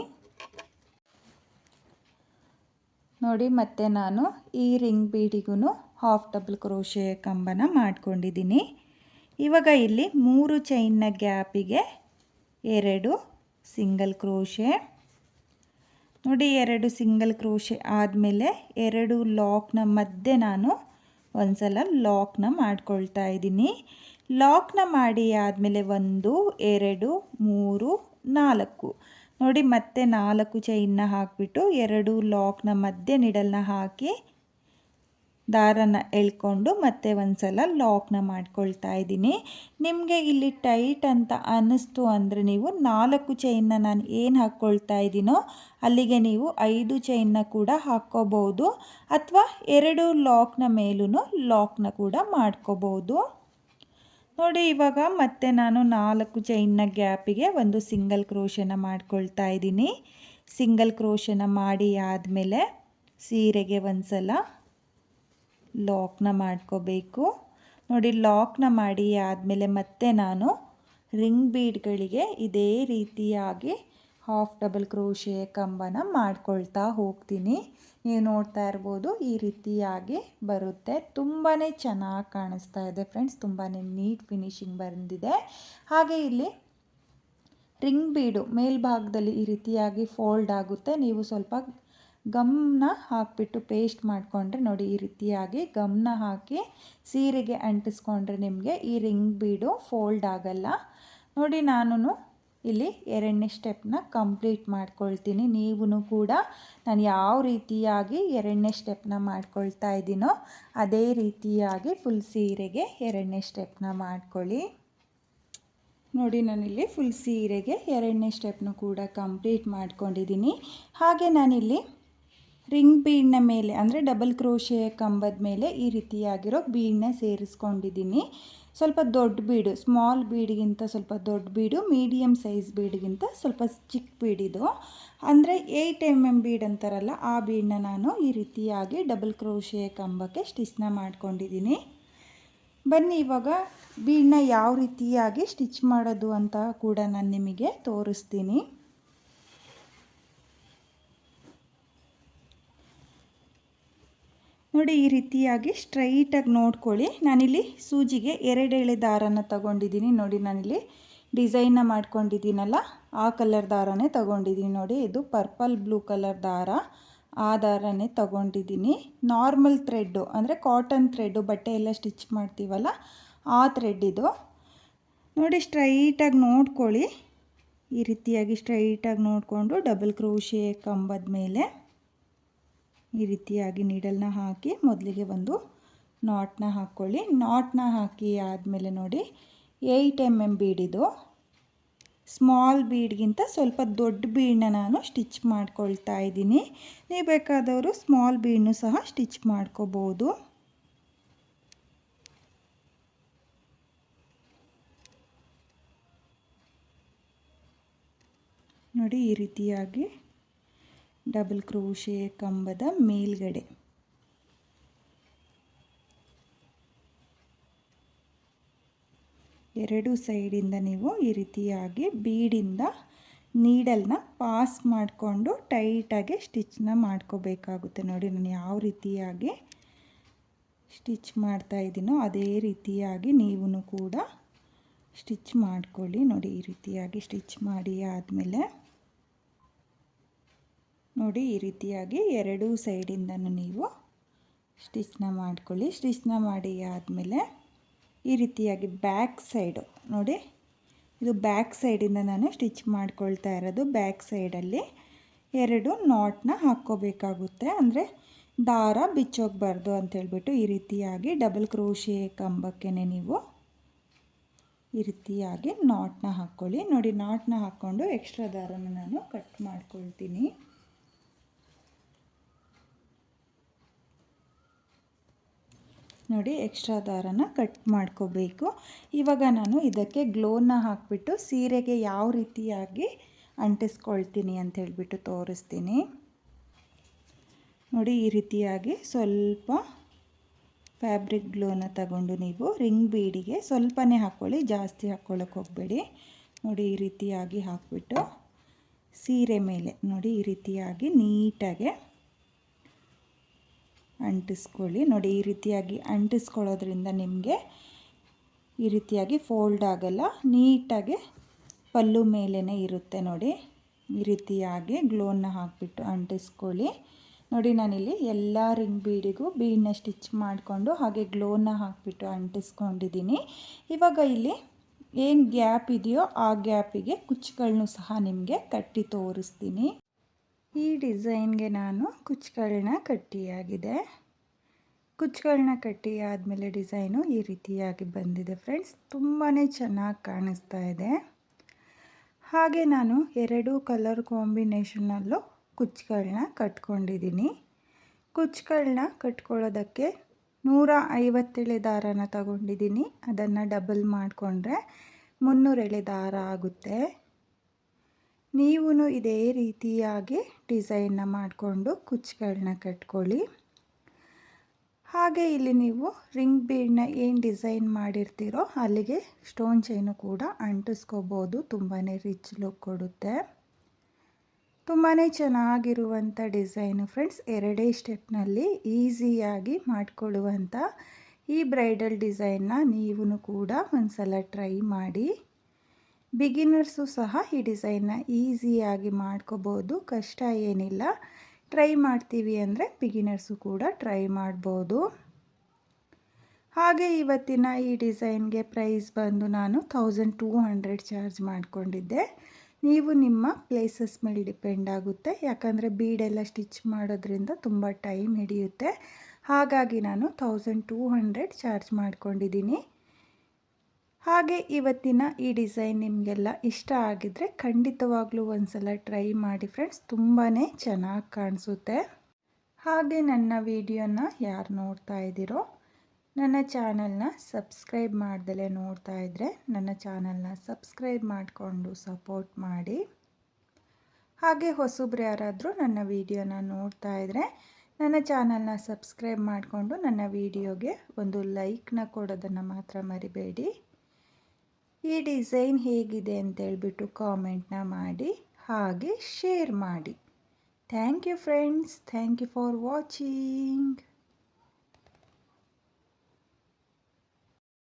ನೋಡಿ ಮತ್ತೆ ನಾನು ಈ ರಿಂಗ್ ಬೀಡಿಗೂ ಹಾಫ್ ಡಬಲ್ ಕ್ರೋಶೆ ಕಂಬನ ಮಾಡ್ಕೊಂಡಿದ್ದೀನಿ. ಇವಾಗ ಇಲ್ಲಿ 3 ಚೈನ್ನ ಗ್ಯಾಪಿಗೆ 2 ಸಿಂಗಲ್ ಕ್ರೋಶೆ. ನೋಡಿ 2 ಸಿಂಗಲ್ ಕ್ರೋಶೆ ಆದಮೇಲೆ 2 ಲಾಕ್ನ ಮಧ್ಯೆ ನಾನು ಒಂದು ಸಲ ಲಾಕ್ನ ಮಾಡ್ಕೊಳ್ತಾ ಇದ್ದೀನಿ. ಲಾಕ್ನ ಮಾಡಿ ಆದಮೇಲೆ 1 2 3 4. ನೋಡಿ ಮತ್ತೆ 4 ಚೈನ್ನ ಹಾಕಿಬಿಟ್ಟು 2 ಲಾಕ್ನ ಮಧ್ಯೆ ನಿಡಲ್ನ ಹಾಕಿ ದಾರನ ಎಳ್ಕೊಂಡು ಮತ್ತೆ ಒಂದು ಸಲ ಲಾಕ್ನ ಮಾಡ್ಕೊಳ್ತಾ ಇದ್ದೀನಿ. ನಿಮಗೆ ಇಲ್ಲಿ ಟೈಟ್ ಅಂತ ಅನ್ನಿಸ್ತು ಅಂದರೆ ನೀವು 4 ಚೈನ್ನ ನಾನು ಏನು ಹಾಕ್ಕೊಳ್ತಾ ಇದ್ದೀನೋ ಅಲ್ಲಿಗೆ ನೀವು 5 ಚೈನ್ನ ಕೂಡ ಹಾಕ್ಕೋಬೋದು, ಅಥವಾ 2 ಲಾಕ್ನ ಮೇಲೂ ಲಾಕ್ನ ಕೂಡ ಮಾಡ್ಕೋಬೋದು. ನೋಡಿ ಇವಾಗ ಮತ್ತೆ ನಾನು 4 ಚೈನ್ನ ಗ್ಯಾಪಿಗೆ ಒಂದು ಸಿಂಗಲ್ ಕ್ರೋಶನ ಮಾಡ್ಕೊಳ್ತಾ ಇದ್ದೀನಿ. ಸಿಂಗಲ್ ಕ್ರೋಶನ ಮಾಡಿ ಆದಮೇಲೆ ಸೀರೆಗೆ ಒಂದು ಸಲ ಲಾಕ್ನ ಮಾಡ್ಕೋಬೇಕು. ನೋಡಿ ಲಾಕ್ನ ಮಾಡಿ ಆದಮೇಲೆ ಮತ್ತೆ ನಾನು ರಿಂಗ್ ಬೀಡ್ಗಳಿಗೆ ಇದೇ ರೀತಿಯಾಗಿ ಹಾಫ್ ಡಬಲ್ ಕ್ರೋಶೆ ಕಂಬನ ಮಾಡ್ಕೊಳ್ತಾ ಹೋಗ್ತೀನಿ. ನೀವು ನೋಡ್ತಾ ಇರ್ಬೋದು ಈ ರೀತಿಯಾಗಿ ಬರುತ್ತೆ. ತುಂಬಾ ಚೆನ್ನಾಗಿ ಕಾಣಿಸ್ತಾ ಇದೆ ಫ್ರೆಂಡ್ಸ್, ತುಂಬಾ ನೀಟ್ ಫಿನಿಶಿಂಗ್ ಬಂದಿದೆ. ಹಾಗೆ ಇಲ್ಲಿ ರಿಂಗ್ ಬೀಡು ಮೇಲ್ಭಾಗದಲ್ಲಿ ಈ ರೀತಿಯಾಗಿ ಫೋಲ್ಡ್ ಆಗುತ್ತೆ. ನೀವು ಸ್ವಲ್ಪ ಗಮ್ನ ಹಾಕಿಬಿಟ್ಟು ಪೇಸ್ಟ್ ಮಾಡಿಕೊಂಡ್ರೆ ನೋಡಿ ಈ ರೀತಿಯಾಗಿ ಗಮ್ನ ಹಾಕಿ ಸೀರೆಗೆ ಅಂಟಿಸ್ಕೊಂಡ್ರೆ ನಿಮಗೆ ಈ ರಿಂಗ್ ಬೀಡು ಫೋಲ್ಡ್ ಆಗಲ್ಲ. ನೋಡಿ ನಾನು ಇಲ್ಲಿ 2ನೇ ಸ್ಟೆಪ್ನ ಕಂಪ್ಲೀಟ್ ಮಾಡ್ಕೊಳ್ತೀನಿ. ನೀವು ಕೂಡ ನಾನು ಯಾವ ರೀತಿಯಾಗಿ 2ನೇ ಸ್ಟೆಪ್ನ ಮಾಡ್ಕೊಳ್ತಾ ಇದ್ದೀನೋ ಅದೇ ರೀತಿಯಾಗಿ ಫುಲ್ ಸೀರೆಗೆ 2ನೇ ಸ್ಟೆಪ್ನ ಮಾಡ್ಕೊಳ್ಳಿ. ನೋಡಿ ನಾನಿಲ್ಲಿ ಫುಲ್ ಸೀರೆಗೆ 2ನೇ ಸ್ಟೆಪ್ನು ಕೂಡ ಕಂಪ್ಲೀಟ್ ಮಾಡ್ಕೊಂಡಿದ್ದೀನಿ. ಹಾಗೆ ನಾನಿಲ್ಲಿ ರಿಂಗ್ ಬೀಡ್ನ ಮೇಲೆ ಅಂದರೆ ಡಬಲ್ ಕ್ರೋಶೆ ಕಂಬದ ಮೇಲೆ ಈ ರೀತಿಯಾಗಿರೋ ಬೀಡನ್ನ ಸೇರಿಸ್ಕೊಂಡಿದ್ದೀನಿ. ಸ್ವಲ್ಪ ದೊಡ್ಡ ಬೀಡು, ಸ್ಮಾಲ್ ಬೀಡ್ಗಿಂತ ಸ್ವಲ್ಪ ದೊಡ್ಡ ಬೀಡು, ಮೀಡಿಯಮ್ ಸೈಜ್ ಬೀಡ್ಗಿಂತ ಸ್ವಲ್ಪ ಚಿಕ್ಕ ಬೀಡಿದು, ಅಂದರೆ 8 mm ಬೀಡ್ ಅಂತಾರಲ್ಲ ಆ ಬೀಡನ್ನ ನಾನು ಈ ರೀತಿಯಾಗಿ ಡಬಲ್ ಕ್ರೋಶೆ ಕಂಬಕ್ಕೆ ಸ್ಟಿಚ್ನ ಮಾಡ್ಕೊಂಡಿದ್ದೀನಿ. ಬನ್ನಿ ಇವಾಗ ಬೀಡನ್ನ ಯಾವ ರೀತಿಯಾಗಿ ಸ್ಟಿಚ್ ಮಾಡೋದು ಅಂತ ಕೂಡ ನಾನು ನಿಮಗೆ ತೋರಿಸ್ತೀನಿ. ನೋಡಿ ಈ ರೀತಿಯಾಗಿ ಸ್ಟ್ರೈಟಾಗಿ ನೋಡ್ಕೊಳ್ಳಿ. ನಾನಿಲ್ಲಿ ಸೂಜಿಗೆ 2 ಎಳೆ ದಾರನ ತಗೊಂಡಿದ್ದೀನಿ. ನೋಡಿ ನಾನಿಲ್ಲಿ ಡಿಸೈನ್ನ ಮಾಡ್ಕೊಂಡಿದ್ದೀನಲ್ಲ ಆ ಕಲರ್ ದಾರನೇ ತಗೊಂಡಿದ್ದೀನಿ. ನೋಡಿ ಇದು ಪರ್ಪಲ್ ಬ್ಲೂ ಕಲರ್ ದಾರ, ಆ ದಾರನೇ ತಗೊಂಡಿದ್ದೀನಿ. ನಾರ್ಮಲ್ ಥ್ರೆಡ್ಡು ಅಂದರೆ ಕಾಟನ್ ಥ್ರೆಡ್ಡು, ಬಟ್ಟೆ ಎಲ್ಲ ಸ್ಟಿಚ್ ಮಾಡ್ತೀವಲ್ಲ ಆ ಥ್ರೆಡ್ ಇದು. ನೋಡಿ ಸ್ಟ್ರೈಟಾಗಿ ನೋಡ್ಕೊಳ್ಳಿ, ಈ ರೀತಿಯಾಗಿ ಸ್ಟ್ರೈಟಾಗಿ ನೋಡಿಕೊಂಡು ಡಬಲ್ ಕ್ರೋಶೆ ಕಂಬದ ಮೇಲೆ ಈ ರೀತಿಯಾಗಿ ನೀಡಲ್ನ ಹಾಕಿ ಮೊದಲಿಗೆ ಒಂದು ನಾಟ್ನ ಹಾಕ್ಕೊಳ್ಳಿ. ನಾಟ್ನ ಹಾಕಿ ಆದಮೇಲೆ ನೋಡಿ 8 mm ಬೀಡಿದು, ಸ್ಮಾಲ್ ಬೀಡ್ಗಿಂತ ಸ್ವಲ್ಪ ದೊಡ್ಡ ಬೀಡನ್ನ ನಾನು ಸ್ಟಿಚ್ ಮಾಡ್ಕೊಳ್ತಾ ಇದ್ದೀನಿ. ನೀವು ಬೇಕಾದವರು ಸ್ಮಾಲ್ ಬೀಡನ್ನು ಸಹ ಸ್ಟಿಚ್ ಮಾಡ್ಕೋಬೋದು. ನೋಡಿ ಈ ರೀತಿಯಾಗಿ ಡಬಲ್ ಕ್ರೋಶೆ ಕಂಬದ ಮೇಲ್ಗಡೆ ಎರಡು ಸೈಡಿಂದ ನೀವು ಈ ರೀತಿಯಾಗಿ ಬೀಡಿಂದ ನೀಡಲ್ನ ಪಾಸ್ ಮಾಡಿಕೊಂಡು ಟೈಟಾಗಿ ಸ್ಟಿಚ್ನ ಮಾಡ್ಕೋಬೇಕಾಗುತ್ತೆ. ನೋಡಿ ನಾನು ಯಾವ ರೀತಿಯಾಗಿ ಸ್ಟಿಚ್ ಮಾಡ್ತಾ ಇದ್ದೀನೋ ಅದೇ ರೀತಿಯಾಗಿ ನೀವು ಕೂಡ ಸ್ಟಿಚ್ ಮಾಡ್ಕೊಳ್ಳಿ. ನೋಡಿ ಈ ರೀತಿಯಾಗಿ ಸ್ಟಿಚ್ ಮಾಡಿ ಆದಮೇಲೆ ನೋಡಿ ಈ ರೀತಿಯಾಗಿ ಎರಡೂ ಸೈಡಿಂದನೂ ನೀವು ಸ್ಟಿಚ್ನ ಮಾಡ್ಕೊಳ್ಳಿ. ಸ್ಟಿಚ್ನ ಮಾಡಿ ಆದಮೇಲೆ ಈ ರೀತಿಯಾಗಿ ಬ್ಯಾಕ್ ಸೈಡು ನೋಡಿ, ಇದು ಬ್ಯಾಕ್ ಸೈಡಿಂದ ನಾನು ಸ್ಟಿಚ್ ಮಾಡ್ಕೊಳ್ತಾ ಇರೋದು. ಬ್ಯಾಕ್ ಸೈಡಲ್ಲಿ 2 ನಾಟ್ನ ಹಾಕ್ಕೋಬೇಕಾಗುತ್ತೆ, ಅಂದರೆ ದಾರ ಬಿಚ್ಚೋಗಬಾರ್ದು ಅಂತೇಳ್ಬಿಟ್ಟು ಈ ರೀತಿಯಾಗಿ ಡಬಲ್ ಕ್ರೋಶೆ ಕಂಬಕ್ಕೆ ನೀವು ಈ ರೀತಿಯಾಗಿ ನಾಟ್ನ ಹಾಕ್ಕೊಳ್ಳಿ. ನೋಡಿ ನಾಟ್ನ ಹಾಕ್ಕೊಂಡು ಎಕ್ಸ್ಟ್ರಾ ದಾರನ ನಾನು ಕಟ್ ಮಾಡ್ಕೊಳ್ತೀನಿ. ನೋಡಿ ಎಕ್ಸ್ಟ್ರಾ ದಾರನ ಕಟ್ ಮಾಡ್ಕೋಬೇಕು. ಇವಾಗ ನಾನು ಇದಕ್ಕೆ ಗ್ಲೋನ ಹಾಕಿಬಿಟ್ಟು ಸೀರೆಗೆ ಯಾವ ರೀತಿಯಾಗಿ ಅಂಟಿಸ್ಕೊಳ್ತೀನಿ ಅಂತ ಹೇಳ್ಬಿಟ್ಟು ತೋರಿಸ್ತೀನಿ. ನೋಡಿ ಈ ರೀತಿಯಾಗಿ ಸ್ವಲ್ಪ ಫ್ಯಾಬ್ರಿಕ್ ಗ್ಲೋನ ತಗೊಂಡು ನೀವು ರಿಂಗ್ ಬೀಡಿಗೆ ಸ್ವಲ್ಪನೇ ಹಾಕ್ಕೊಳ್ಳಿ, ಜಾಸ್ತಿ ಹಾಕ್ಕೊಳ್ಳೋಕೆ ಹೋಗಬೇಡಿ. ನೋಡಿ ಈ ರೀತಿಯಾಗಿ ಹಾಕಿಬಿಟ್ಟು ಸೀರೆ ಮೇಲೆ ನೋಡಿ ಈ ರೀತಿಯಾಗಿ ನೀಟಾಗಿ ಅಂಟಿಸ್ಕೊಳ್ಳಿ. ನೋಡಿ ಈ ರೀತಿಯಾಗಿ ಅಂಟಿಸ್ಕೊಳ್ಳೋದ್ರಿಂದ ನಿಮಗೆ ಈ ರೀತಿಯಾಗಿ ಫೋಲ್ಡ್ ಆಗಲ್ಲ, ನೀಟಾಗಿ ಪಲ್ಲು ಮೇಲೇ ಇರುತ್ತೆ. ನೋಡಿ ಈ ರೀತಿಯಾಗಿ ಗ್ಲೋನ ಹಾಕಿಬಿಟ್ಟು ಅಂಟಿಸ್ಕೊಳ್ಳಿ. ನೋಡಿ ನಾನಿಲ್ಲಿ ಎಲ್ಲ ರಿಂಗ್ ಬೀಡಿಗೂ ಬೀಡನ್ನ ಸ್ಟಿಚ್ ಮಾಡಿಕೊಂಡು ಹಾಗೆ ಗ್ಲೋನ ಹಾಕಿಬಿಟ್ಟು ಅಂಟಿಸ್ಕೊಂಡಿದ್ದೀನಿ. ಇವಾಗ ಇಲ್ಲಿ ಏನು ಗ್ಯಾಪ್ ಇದೆಯೋ ಆ ಗ್ಯಾಪಿಗೆ ಕುಚ್ಚುಗಳನ್ನೂ ಸಹ ನಿಮಗೆ ಕಟ್ಟಿ ತೋರಿಸ್ತೀನಿ. ಈ ಡಿಸೈನ್ಗೆ ನಾನು ಕುಚ್ಚುಗಳನ್ನ ಕಟ್ಟಿಯಾಗಿದೆ. ಕುಚ್ಚುಗಳನ್ನ ಕಟ್ಟಿ ಆದಮೇಲೆ ಡಿಸೈನು ಈ ರೀತಿಯಾಗಿ ಬಂದಿದೆ ಫ್ರೆಂಡ್ಸ್, ತುಂಬಾ ಚೆನ್ನಾಗಿ ಕಾಣಿಸ್ತಾ ಇದೆ. ಹಾಗೆ ನಾನು 2 ಕಲರ್ ಕಾಂಬಿನೇಷನಲ್ಲೂ ಕುಚ್ಚುಗಳನ್ನ ಕಟ್ಕೊಂಡಿದ್ದೀನಿ. ಕುಚ್ಚುಗಳನ್ನ ಕಟ್ಕೊಳ್ಳೋದಕ್ಕೆ 150 ಎಳೆ ದಾರನ ತಗೊಂಡಿದ್ದೀನಿ. ಅದನ್ನು ಡಬಲ್ ಮಾಡಿಕೊಂಡ್ರೆ 300 ಎಳೆ ದಾರ ಆಗುತ್ತೆ. ನೀವು ಇದೇ ರೀತಿಯಾಗಿ ಡಿಸೈನ್ನ ಮಾಡಿಕೊಂಡು ಕುಚ್ಚುಗಳನ್ನ ಕಟ್ಕೊಳ್ಳಿ. ಹಾಗೆ ಇಲ್ಲಿ ನೀವು ರಿಂಗ್ ಬೀಡನ್ನ ಏನು ಡಿಸೈನ್ ಮಾಡಿರ್ತೀರೋ ಅಲ್ಲಿಗೆ ಸ್ಟೋನ್ ಚೈನು ಕೂಡ ಅಂಟಿಸ್ಕೋಬೋದು. ತುಂಬಾ ರಿಚ್ ಲುಕ್ ಕೊಡುತ್ತೆ. ತುಂಬಾ ಚೆನ್ನಾಗಿರುವಂಥ ಡಿಸೈನು ಫ್ರೆಂಡ್ಸ್. 2 ಸ್ಟೆಪ್ನಲ್ಲಿ ಈಸಿಯಾಗಿ ಮಾಡಿಕೊಳ್ಳುವಂಥ ಈ ಬ್ರೈಡಲ್ ಡಿಸೈನ್ನ ನೀವು ಕೂಡ ಒಂದ್ಸಲ ಟ್ರೈ ಮಾಡಿ. ಬಿಗಿನರ್ಸು ಸಹ ಈ ಡಿಸೈನ್ನ ಈಸಿಯಾಗಿ ಮಾಡ್ಕೋಬೋದು, ಕಷ್ಟ ಏನಿಲ್ಲ. ಟ್ರೈ ಮಾಡ್ತೀವಿ ಅಂದರೆ ಬಿಗಿನರ್ಸು ಕೂಡ ಟ್ರೈ ಮಾಡ್ಬೋದು. ಹಾಗೆ ಇವತ್ತಿನ ಈ ಡಿಸೈನ್ಗೆ ಪ್ರೈಸ್ ಬಂದು ನಾನು 1200 ಚಾರ್ಜ್ ಮಾಡಿಕೊಂಡಿದ್ದೆ. ನೀವು ನಿಮ್ಮ ಪ್ಲೇಸಸ್ ಮೇಲೆ ಡಿಪೆಂಡ್ ಆಗುತ್ತೆ, ಯಾಕಂದರೆ ಬೀಡೆಲ್ಲ ಸ್ಟಿಚ್ ಮಾಡೋದ್ರಿಂದ ತುಂಬ ಟೈಮ್ ಹಿಡಿಯುತ್ತೆ. ಹಾಗಾಗಿ ನಾನು 1200 ಚಾರ್ಜ್ ಮಾಡ್ಕೊಂಡಿದ್ದೀನಿ. ಹಾಗೆ ಇವತ್ತಿನ ಈ ಡಿಸೈನ್ ನಿಮಗೆಲ್ಲ ಇಷ್ಟ ಆಗಿದ್ದರೆ ಖಂಡಿತವಾಗ್ಲೂ ಒಂದ್ಸಲ ಟ್ರೈ ಮಾಡಿ ಫ್ರೆಂಡ್ಸ್, ತುಂಬಾ ಚೆನ್ನಾಗಿ ಕಾಣಿಸುತ್ತೆ. ಹಾಗೆ ನನ್ನ ವಿಡಿಯೋನ ಯಾರು ನೋಡ್ತಾ ಇದ್ದೀರೋ ನನ್ನ ಚಾನಲ್ನ ಸಬ್ಸ್ಕ್ರೈಬ್ ಮಾಡ್ದಲೇ ನೋಡ್ತಾ ಇದ್ದರೆ ನನ್ನ ಚಾನಲ್ನ ಸಬ್ಸ್ಕ್ರೈಬ್ ಮಾಡಿಕೊಂಡು ಸಪೋರ್ಟ್ ಮಾಡಿ. ಹಾಗೆ ಹೊಸಬ್ರು ಯಾರಾದರೂ ನನ್ನ ವಿಡಿಯೋನ ನೋಡ್ತಾ ಇದ್ದರೆ ನನ್ನ ಚಾನಲ್ನ ಸಬ್ಸ್ಕ್ರೈಬ್ ಮಾಡಿಕೊಂಡು ನನ್ನ ವಿಡಿಯೋಗೆ ಒಂದು ಲೈಕ್ನ ಕೊಡೋದನ್ನು ಮಾತ್ರ ಮರಿಬೇಡಿ. ಈ ಡಿಸೈನ್ ಹೇಗಿದೆ ಅಂತೇಳ್ಬಿಟ್ಟು ಕಾಮೆಂಟ್ನ ಮಾಡಿ ಹಾಗೆ ಶೇರ್ ಮಾಡಿ. Thank you friends. Thank you for watching.